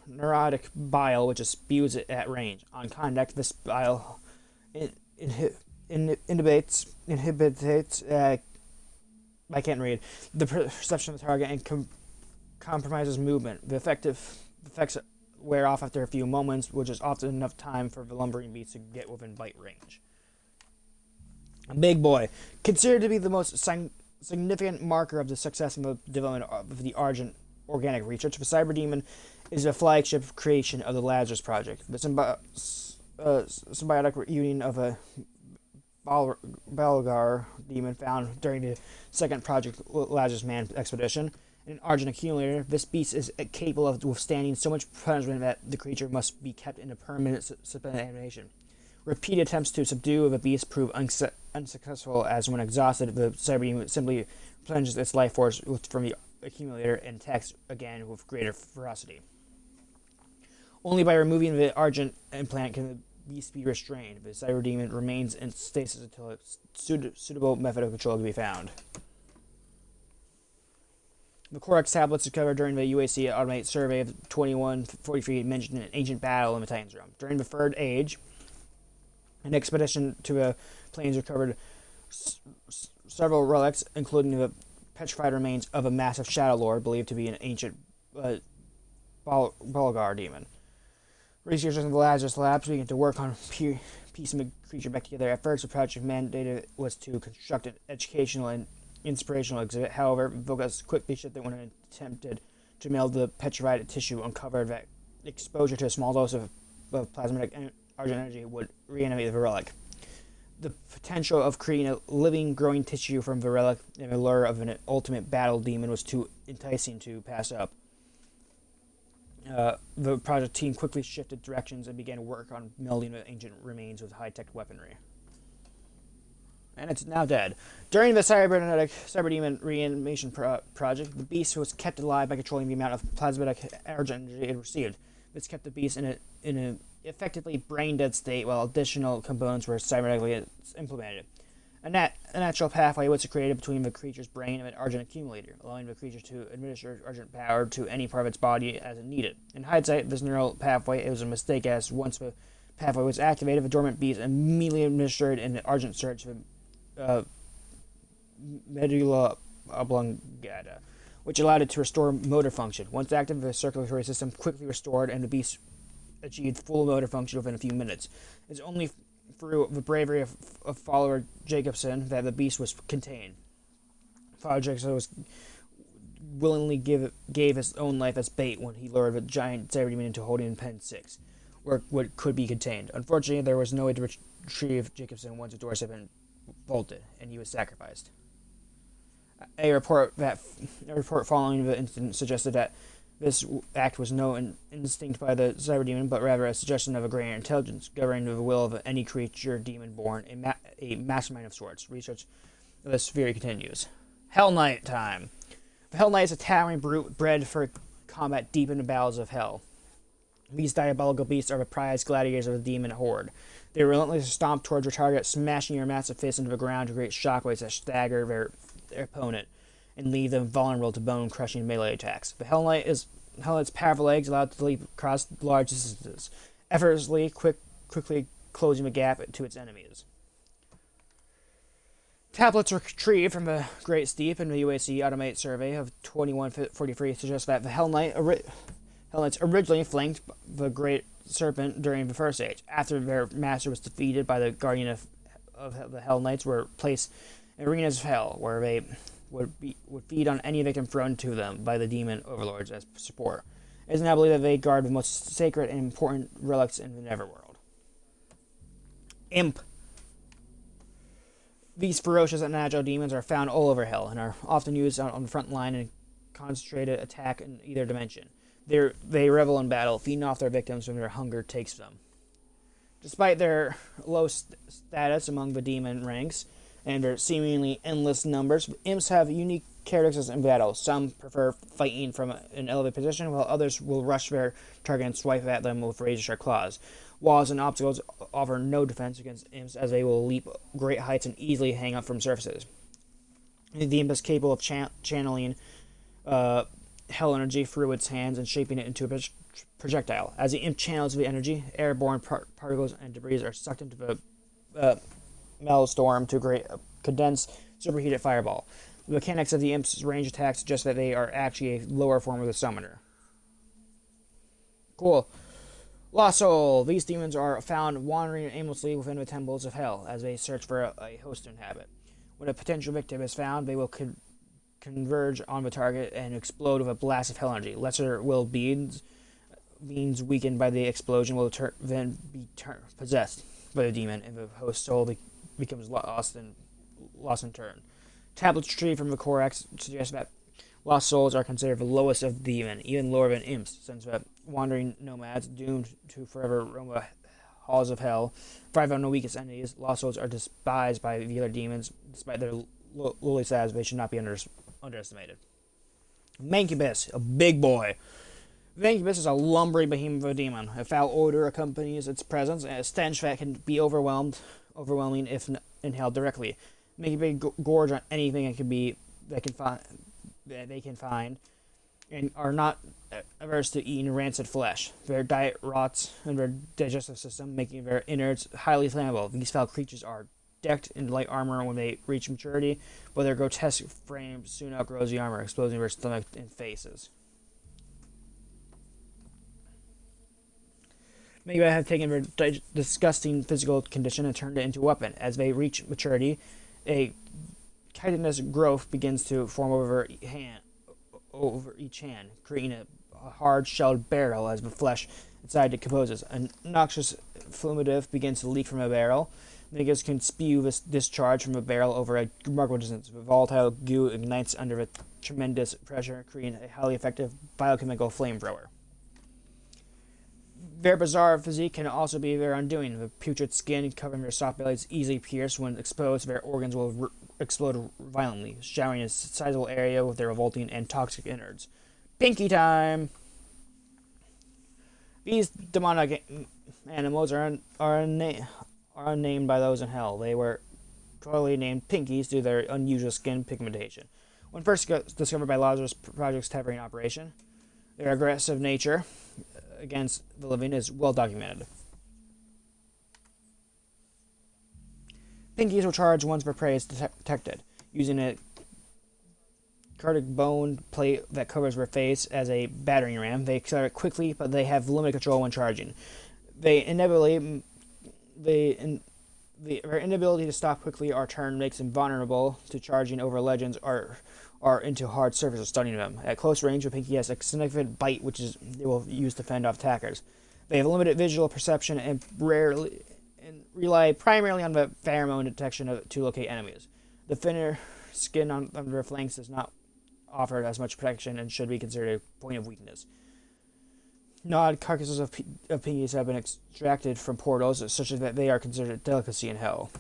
neurotic bile which spews it at range. On contact, this bile inhibits I can't read the perception of the target and compromises movement. The effects wear off after a few moments, which is often enough time for the lumbering beast to get within bite range. A big boy, considered to be the most significant marker of the success of the development of the Argent organic research, the Cyber Demon is a flagship creation of the Lazarus Project. The symbiotic union of a Balgar demon found during the second Project Lazarus Man expedition. An Argent accumulator, this beast is capable of withstanding so much punishment that the creature must be kept in a permanent suspended animation. Repeated attempts to subdue the beast prove unsuccessful, as when exhausted, the Cyber Demon simply replenishes its life force from the accumulator and attacks again with greater ferocity. Only by removing the Argent implant can the beast be restrained. The Cyber Demon remains in stasis until a suitable method of control can be found. The Corex tablets discovered during the UAC Automated Survey of 2143 mentioned an ancient battle in the Titan's Realm. During the Third Age, an expedition to the plains recovered several relics, including the petrified remains of a massive Shadow Lord believed to be an ancient Balgar demon. Researchers in the Lazarus Labs began to work on piecing the creature back together. At first, the project mandated was to construct an educational and inspirational exhibit. However, focus quickly shifted when it attempted to meld the petrified tissue, uncovered that exposure to a small dose of plasmatic Argent energy would reanimate the relic. The potential of creating a living, growing tissue from the relic and the lure of an ultimate battle demon was too enticing to pass up. The project team quickly shifted directions and began work on melding the ancient remains with high-tech weaponry. And it's now dead. During the Cyber Demon reanimation project, the beast was kept alive by controlling the amount of plasmatic Argent energy it received. This kept the beast in an effectively brain-dead state while additional components were cybernetically implemented. A natural pathway was created between the creature's brain and an Argent accumulator, allowing the creature to administer Argent power to any part of its body as it needed. In hindsight, this neural pathway was a mistake, as once the pathway was activated, the dormant beast immediately administered an Argent surge to medulla oblongata, which allowed it to restore motor function. Once active, the circulatory system quickly restored, and the beast achieved full motor function within a few minutes. It's only through the bravery of follower Jacobson that the beast was contained. Follower Jacobson willingly gave his own life as bait when he lured the giant Cyber Demon into holding Pen 6, where what could be contained. Unfortunately, there was no way to retrieve Jacobson once the doors had been bolted, and he was sacrificed. A report following the incident suggested that this act was no instinct by the Cyber Demon, but rather a suggestion of a greater intelligence, governing the will of any creature demon born, a mastermind of sorts. Research of this theory continues. Hell Knight time. The Hell Knight is a towering brute bred for combat deep in the bowels of hell. These diabolical beasts are the prized gladiators of the demon horde. They relentlessly stomp towards your target, smashing your massive fist into the ground to create shockwaves that stagger their opponent and leave them vulnerable to bone-crushing melee attacks. The Hell Knight's powerful legs allow it to leap across large distances, effortlessly, quickly closing the gap to its enemies. Tablets retrieved from the Great Steep in the UAC Automate survey of 2143 suggest that the Hell Knights originally flanked the Great Serpent during the First Age. After their master was defeated by the Guardian of the Hell Knights, were placed in arenas of hell, where they would feed on any victim thrown to them by the demon overlords as support. It is now believed that they guard the most sacred and important relics in the Neverworld. Imp. These ferocious and agile demons are found all over Hell and are often used on the front line in concentrated attack in either dimension. They revel in battle, feeding off their victims when their hunger takes them. Despite their low status among the demon ranks and their seemingly endless numbers, imps have unique characteristics in battle. Some prefer fighting from an elevated position, while others will rush their target and swipe at them with razor-sharp claws. Walls and obstacles offer no defense against imps, as they will leap great heights and easily hang up from surfaces. The imp is capable of channeling hell energy through its hands and shaping it into a projectile. As the imp channels the energy, airborne particles and debris are sucked into the maelstrom to create a condensed, superheated fireball. The mechanics of the imp's range attacks suggest that they are actually a lower form of the summoner. Cool. Lost Soul. These demons are found wandering aimlessly within the temples of hell as they search for a host to inhabit. When a potential victim is found, they will converge on the target and explode with a blast of hell energy. Lesser-willed beings weakened by the explosion will then be possessed by the demon, and the host soul becomes lost in turn. Tablets retrieved from the Corax suggest that lost souls are considered the lowest of demon, even lower than imps, since the wandering nomads doomed to forever roam the halls of hell. Thrive on the weakest entities, lost souls are despised by the other demons, despite their lowly status. They should not be underestimated. Mancubus, a big boy. Mancubus is a lumbering behemoth of a demon. A foul odor accompanies its presence, and a stench that can be overwhelming if inhaled directly. Mancubus gorge on anything they can find, and are not averse to eating rancid flesh. Their diet rots in their digestive system, making their innards highly flammable. These foul creatures are decked in light armor when they reach maturity, but their grotesque frame soon outgrows the armor, exposing their stomach and faces. Maybe I have taken their disgusting physical condition and turned it into a weapon. As they reach maturity, a chitinous growth begins to form over each hand, creating a hard-shelled barrel as the flesh inside decomposes. A noxious fluidative begins to leak from a barrel. Niggas can spew this discharge from a barrel over a remarkable distance. The volatile goo ignites under a tremendous pressure, creating a highly effective biochemical flamethrower. Their bizarre physique can also be their undoing. The putrid skin covering their soft bellies easily pierced. When exposed, their organs will explode violently, showering a sizable area with their revolting and toxic innards. Pinky time! These demonic animals are unnamed by those in hell. They were colloquially named Pinkies due to their unusual skin pigmentation. When first discovered by Lazarus Project's Tavern operation, their aggressive nature against the living is well documented. Pinkies will charge once their prey is detected, using a cardiac bone plate that covers their face as a battering ram. They accelerate quickly, but they have limited control when charging. Their inability to stop quickly or turn makes them vulnerable to charging over legends or into hard surfaces, stunning them. At close range, a Pinky has a significant bite, which they will use to fend off attackers. They have limited visual perception and rely primarily on the pheromone detection to locate enemies. The thinner skin on their flanks does not offer as much protection and should be considered a point of weakness. Gnawed carcasses of Pinkies have been extracted from portals, such that they are considered a delicacy in hell.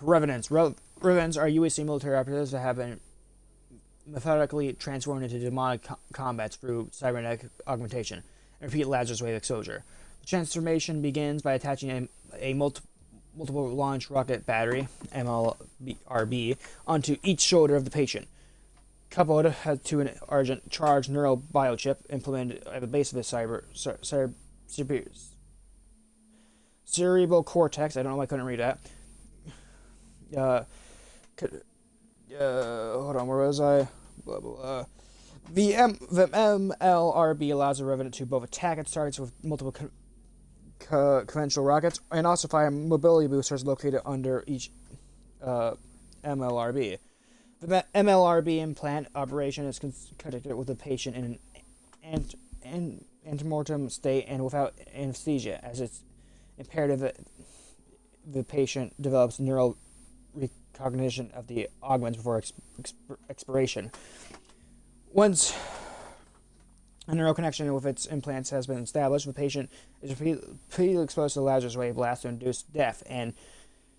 Revenants. Revenants are UAC military operatives that have been methodically transformed into demonic combats through cybernetic augmentation and repeat Lazarus wave exposure. The transformation begins by attaching a multiple launch rocket battery, MLRB, onto each shoulder of the patient. Coupled to an urgent charged neural biochip implemented at the base of the cerebral cortex. I don't know why I couldn't read that. Hold on, where was I? Blah, blah, blah. The MLRB allows the Revenant to both attack its targets with multiple conventional rockets and also fire mobility boosters located under each MLRB. The MLRB implant operation is conducted with the patient in an antemortem state and without anesthesia, as it's imperative that the patient develops neural recognition of the augments before expiration. Once a neural connection with its implants has been established, the patient is repeatedly exposed to the Lazarus wave blast to induce death and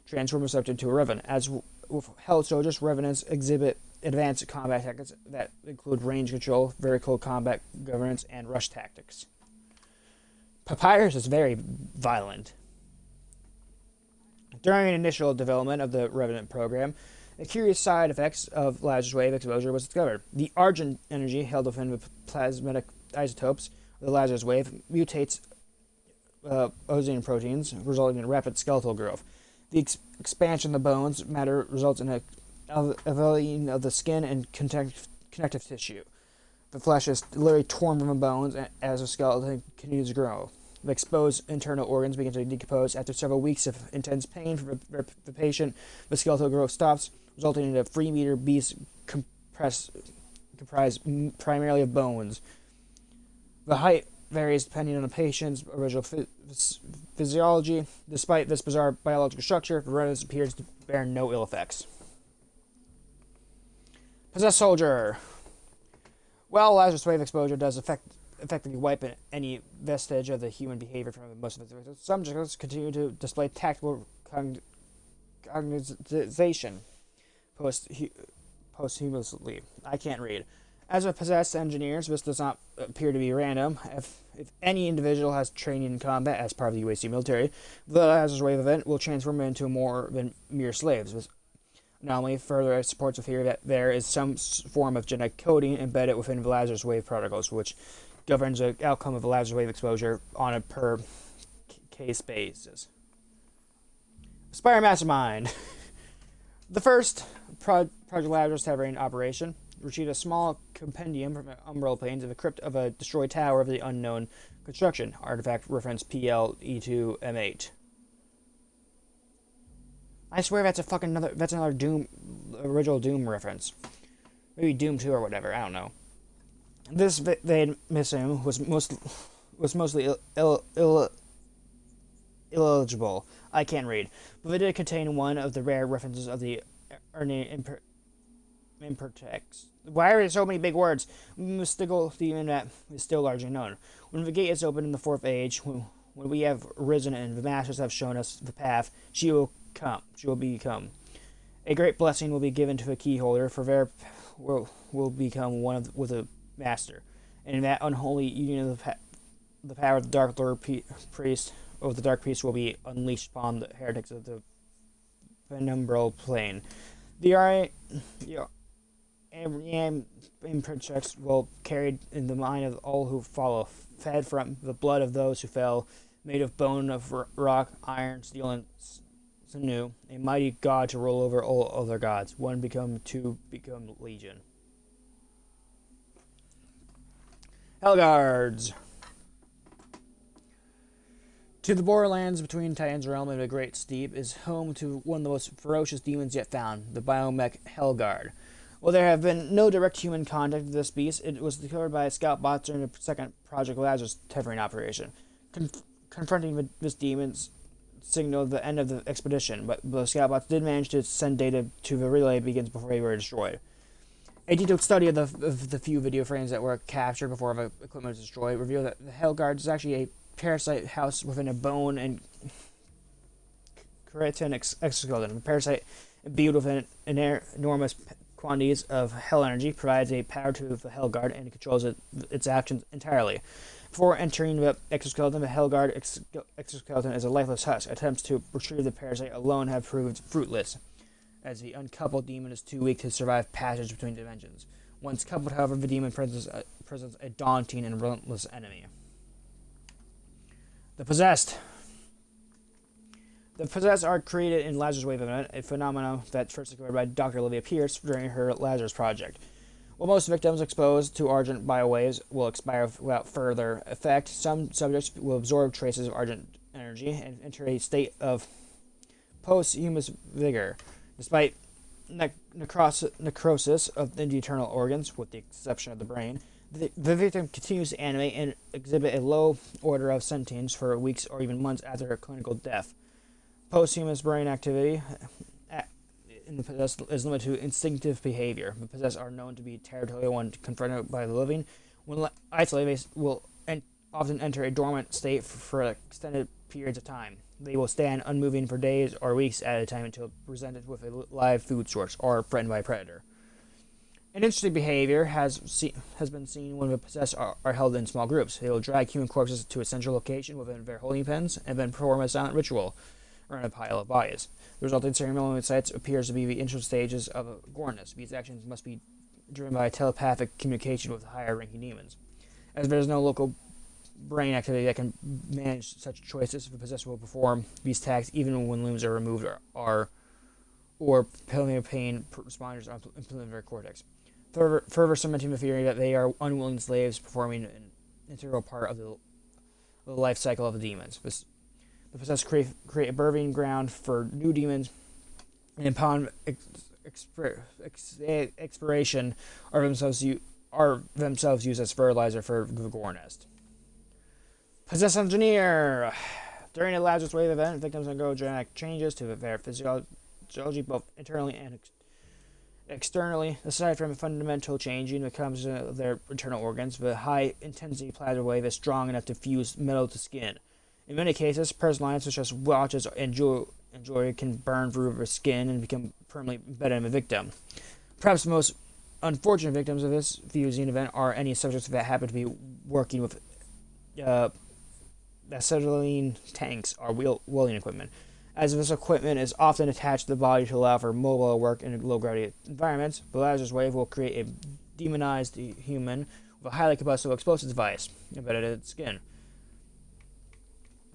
transform the subject into a Revenant. As with Hell soldiers, Revenants exhibit advanced combat tactics that include range control, vertical combat governance, and rush tactics. Papyrus is very violent. During initial development of the Revenant program, a curious side effects of Lazarus wave exposure was discovered. The argent energy held within the plasmatic isotopes of the Lazarus wave mutates ozone proteins, resulting in rapid skeletal growth. The expansion of the bones matter results in a elevating of the skin and connective tissue. The flesh is literally torn from the bones as the skeleton continues to grow. The exposed internal organs begin to decompose. After several weeks of intense pain for the patient, the skeletal growth stops, resulting in a 3-meter beast comprised primarily of bones. The height varies depending on the patient's original physiology. Despite this bizarre biological structure, the Revenant appears to bear no ill effects. Possessed Soldier. While Lazarus wave exposure does effectively wipe any vestige of the human behavior from most of its victims, subjects continue to display tactical cognization posthumously. I can't read. As with possessed engineers, this does not appear to be random. If any individual has training in combat as part of the UAC military, the Lazarus wave event will transform them into more than mere slaves. This anomaly further supports the theory that there is some form of genetic coding embedded within the Lazarus wave protocols, which governs the outcome of the Lazarus wave exposure on a per-case basis. Aspire Mastermind. The first Project Lazarus Tavern operation retrieved a small compendium from the Umbrella Plains of the crypt of a destroyed tower of the unknown construction. Artifact reference PL-E2M8. I swear that's another Doom, original Doom reference. Maybe Doom 2 or whatever, I don't know. This mission was mostly illegible. I can't read, but it did contain one of the rare references of the impertext. Why are there so many big words? Mystical theme that is still largely known. When the gate is opened in the fourth age, when we have risen and the masters have shown us the path, she will become. A great blessing will be given to a key holder, for there will become one with a master. And in that unholy union of the power of the Dark Lord Priest, of the Dark Priest will be unleashed upon the heretics of the penumbral plane. The impertext will carried in the mind of all who follow, fed from the blood of those who fell, made of bone of rock, iron, steel, and sinew, a mighty god to rule over all other gods. One become, two become legion. Hellguards. To the borderlands between Titan's realm and the Great Steep is home to one of the most ferocious demons yet found, the biomech Hellguard. While there have been no direct human contact with this beast, it was discovered by scout bots during the second Project Lazarus tethering operation. Confronting this demon signaled the end of the expedition, but the scout bots did manage to send data to the relay begins before they were destroyed. A detailed study of the few video frames that were captured before the equipment was destroyed revealed that the Hellguard is actually a parasite housed within a bone and keratin exoskeleton. The parasite, imbued with enormous quantities of hell energy, provides a power to the Hellguard and controls its actions entirely. Before entering the exoskeleton, the Hellguard exoskeleton is a lifeless husk. Attempts to retrieve the parasite alone have proved fruitless, as the uncoupled demon is too weak to survive passage between dimensions. Once coupled, however, the demon presents a daunting and relentless enemy. The Possessed. The Possessed are created in Lazarus Wave event, a phenomenon that first discovered by Dr. Olivia Pierce during her Lazarus project. While most victims exposed to Argent biowaves will expire without further effect, some subjects will absorb traces of Argent energy and enter a state of posthumous vigor. Despite necrosis of the internal organs, with the exception of the brain, the victim continues to animate and exhibit a low order of sentience for weeks or even months after her clinical death. Posthumous brain activity in the possessed is limited to instinctive behavior. The possessed are known to be territorial when confronted by the living. When isolated, they will often enter a dormant state for extended periods of time. They will stand unmoving for days or weeks at a time until presented with a live food source or threatened by a predator. An interesting behavior has been seen when the possessed are held in small groups. They will drag human corpses to a central location within their holding pens and then perform a silent ritual around a pile of bodies. The resulting ceremonial sites appears to be the initial stages of a gorness. These actions must be driven by telepathic communication with higher-ranking demons. As there is no local brain activity that can manage such choices, the possessed will perform these tasks even when limbs are removed or pelvic pain responders are implanted in their cortex. Further cementing the theory that they are unwilling slaves performing an integral part of the life cycle of the demons. The possessed create a birthing ground for new demons, and upon expiration are themselves used as fertilizer for the gore nest. Possessed Engineer. During a Lazarus Wave event, victims undergo genetic changes to their physiology, both internally and externally. Aside from a fundamental changing that comes to their internal organs, the high-intensity plasma wave is strong enough to fuse metal to skin. In many cases, personal items such as watches and jewelry can burn through the skin and become permanently embedded in the victim. Perhaps the most unfortunate victims of this fusing event are any subjects that happen to be working with acetylene tanks or welding equipment. As this equipment is often attached to the body to allow for mobile work in low-gravity environments, the Lazarus Wave will create a demonized human with a highly combustible explosive device embedded in its skin.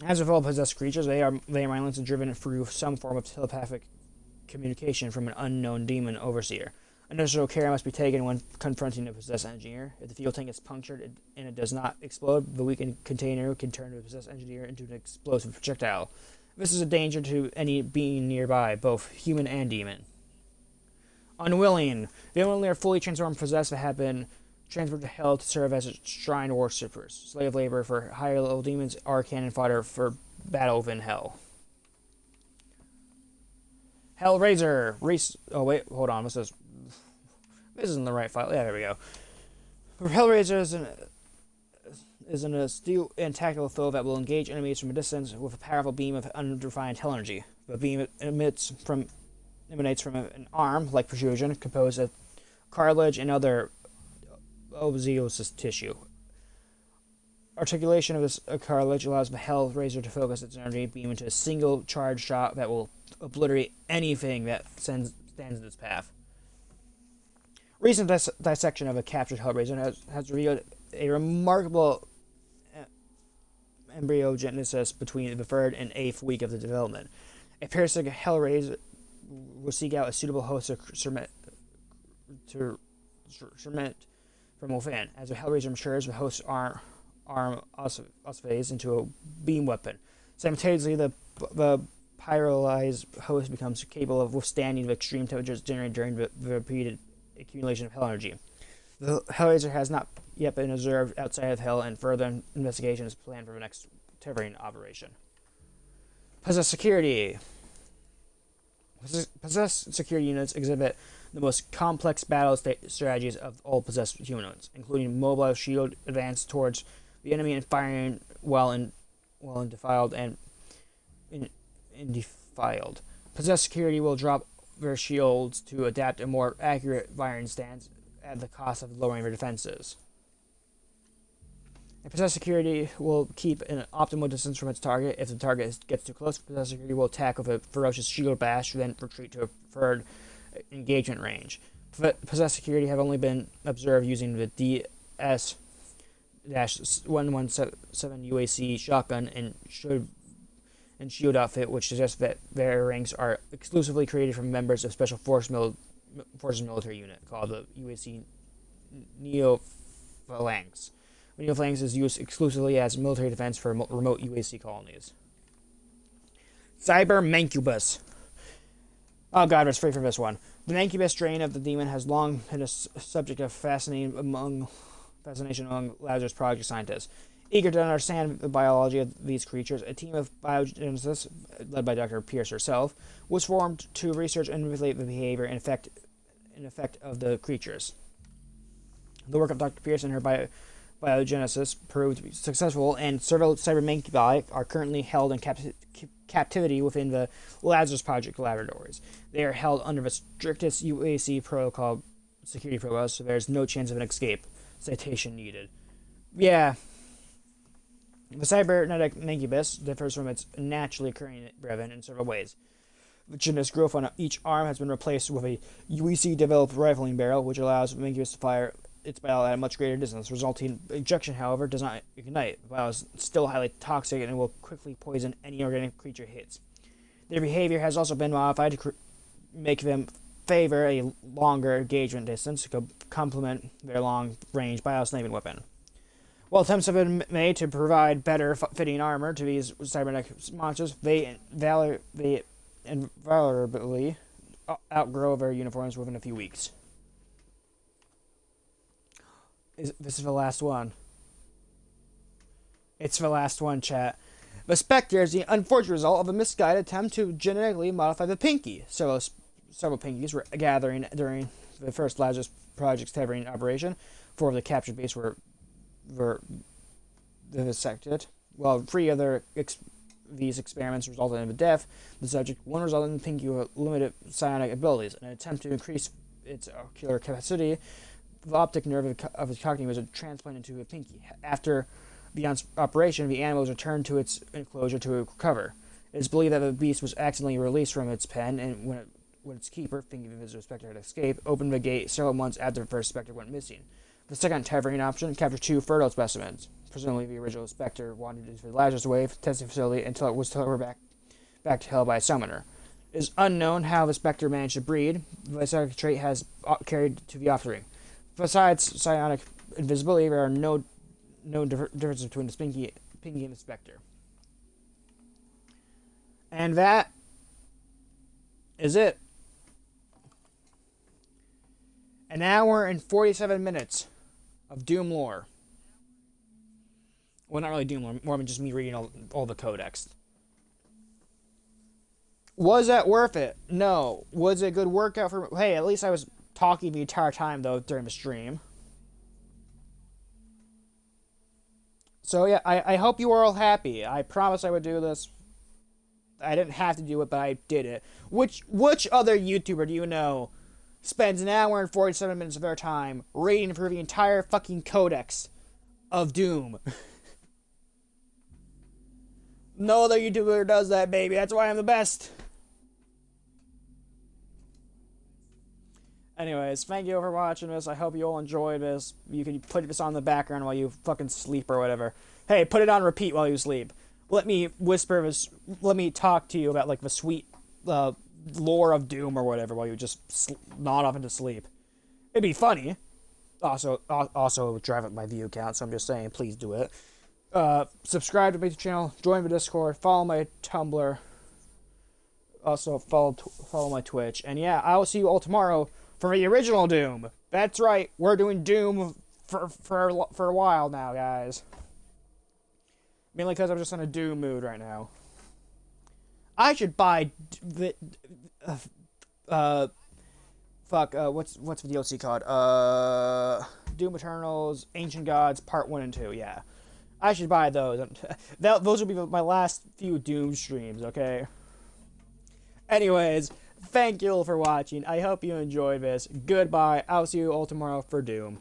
As with all possessed creatures, their violence is driven through some form of telepathic communication from an unknown demon overseer. Initial care must be taken when confronting a possessed engineer. If the fuel tank is punctured and it does not explode, the weakened container can turn the possessed engineer into an explosive projectile. This is a danger to any being nearby, both human and demon. Unwilling. The unwilling are fully transformed possessed that have been transferred to hell to serve as shrine worshippers, slave labor for higher level demons, or cannon fodder for battle within hell. Hellraiser. Oh wait, hold on. This isn't the right file. Yeah, there we go. Hellraiser is an astute and tactical foe that will engage enemies from a distance with a powerful beam of undefined hell energy. The beam emanates from an arm-like protrusion composed of cartilage and other osseous tissue. Articulation of this cartilage allows the Hellraiser to focus its energy beam into a single charge shot that will obliterate anything that stands in its path. Recent dissection of a captured Hellraiser has revealed a remarkable embryogenesis between the third and eighth week of the development. A parasitic Hellraiser will seek out a suitable host to ferment from within. As the Hellraiser matures, the host's arm ossifies into a beam weapon. Simultaneously, the pyrolyzed host becomes capable of withstanding the extreme temperatures generated during the repeated accumulation of hell energy. The Hellraiser has not yet been observed outside of hell, and further investigation is planned for the next terrain operation. Possessed security. Possessed security units exhibit the most complex battle strategies of all possessed humanoids, including mobile shield advance towards the enemy and firing while undefiled and indefiled. Possessed security will drop their shields to adapt a more accurate firing stance at the cost of lowering their defenses. And possessed security will keep an optimal distance from its target. If the target gets too close, possessed security will attack with a ferocious shield bash, then retreat to a preferred engagement range. Possessed security have only been observed using the DS 117 UAC shotgun and shield outfit, which suggests that their ranks are exclusively created from members of Special Forces military unit called the UAC Neo Phalanx. Neo Phalanx is used exclusively as military defense for remote UAC colonies. Cyber Mancubus. Oh god, it's free for this one. The Mancubus strain of the demon has long been a subject of fascination among Lazarus Project scientists. Eager to understand the biology of these creatures, a team of biogeneticists, led by Dr. Pierce herself, was formed to research and manipulate the behavior and effect of the creatures. The work of Dr. Pierce and her biogeneticists proved to be successful, and several cyber mancubi are currently held in captivity within the Lazarus Project laboratories. They are held under the strictest UAC protocol security protocols, so there's no chance of an escape. Citation needed. Yeah. The cybernetic mancubus differs from its naturally occurring brethren in several ways. The chitinous growth on each arm has been replaced with a UEC-developed rifling barrel, which allows the mancubus to fire its bile at a much greater distance. Resulting ejection, however, does not ignite. The bile is still highly toxic and will quickly poison any organic creature it hits. Their behavior has also been modified to make them favor a longer engagement distance to complement their long-range bio-sniping weapon. While attempts have been made to provide better fitting armor to these cybernetic monsters, they invariably outgrow their uniforms within a few weeks. This is the last one. It's the last one, chat. The Spectre is the unfortunate result of a misguided attempt to genetically modify the Pinky. Several Pinkies were gathering during the first Lazarus Project's tethering operation. 4 of the captured beasts were vivisected, while 3 other these experiments resulted in the death. The subject, 1 resulted in the Pinky with limited psionic abilities. In an attempt to increase its ocular capacity, the optic nerve of its coccyx was transplanted to a Pinky. After the operation, the animal was returned to its enclosure to recover. It is believed that the beast was accidentally released from its pen, and when its keeper, thinking the Spectre had escaped, opened the gate several months after the first Spectre went missing. The second tethering option captured 2 fertile specimens. Presumably, the original Spectre wandered into the Lazarus Wave testing facility until it was teleported back to hell by a summoner. It is unknown how the Spectre managed to breed. The psionic trait has carried to the offspring. Besides psionic invisibility, there are no differences between the Pinky and the Spectre. And that is it. An hour and 47 minutes of Doom lore. Well, not really Doom lore, more than just me reading all the codex. Was that worth it? No. Was it a good workout for... Hey, at least I was talking the entire time, though, during the stream. So, yeah, I hope you are all happy. I promised I would do this. I didn't have to do it, but I did it. Which other YouTuber do you know spends an hour and 47 minutes of their time reading through the entire fucking codex of Doom? No other YouTuber does that, baby. That's why I'm the best. Anyways, thank you for watching this. I hope you all enjoyed this. You can put this on the background while you fucking sleep or whatever. Hey, put it on repeat while you sleep. Let me whisper this. Let me talk to you about like the sweet lore of Doom or whatever while you just nod off into sleep. It'd be funny. Also drive up my view count, so I'm just saying, please do it. Subscribe to my channel, join the Discord, follow my Tumblr. Also follow my Twitch, and yeah, I will see you all tomorrow for the original Doom. That's right, we're doing Doom for a while now, guys. Mainly because I'm just in a Doom mood right now. I should buy the what's the DLC called? Doom Eternals, Ancient Gods, Part 1 and 2. Yeah, I should buy those. Those will be my last few Doom streams. Okay. Anyways, thank you all for watching. I hope you enjoyed this. Goodbye. I'll see you all tomorrow for Doom.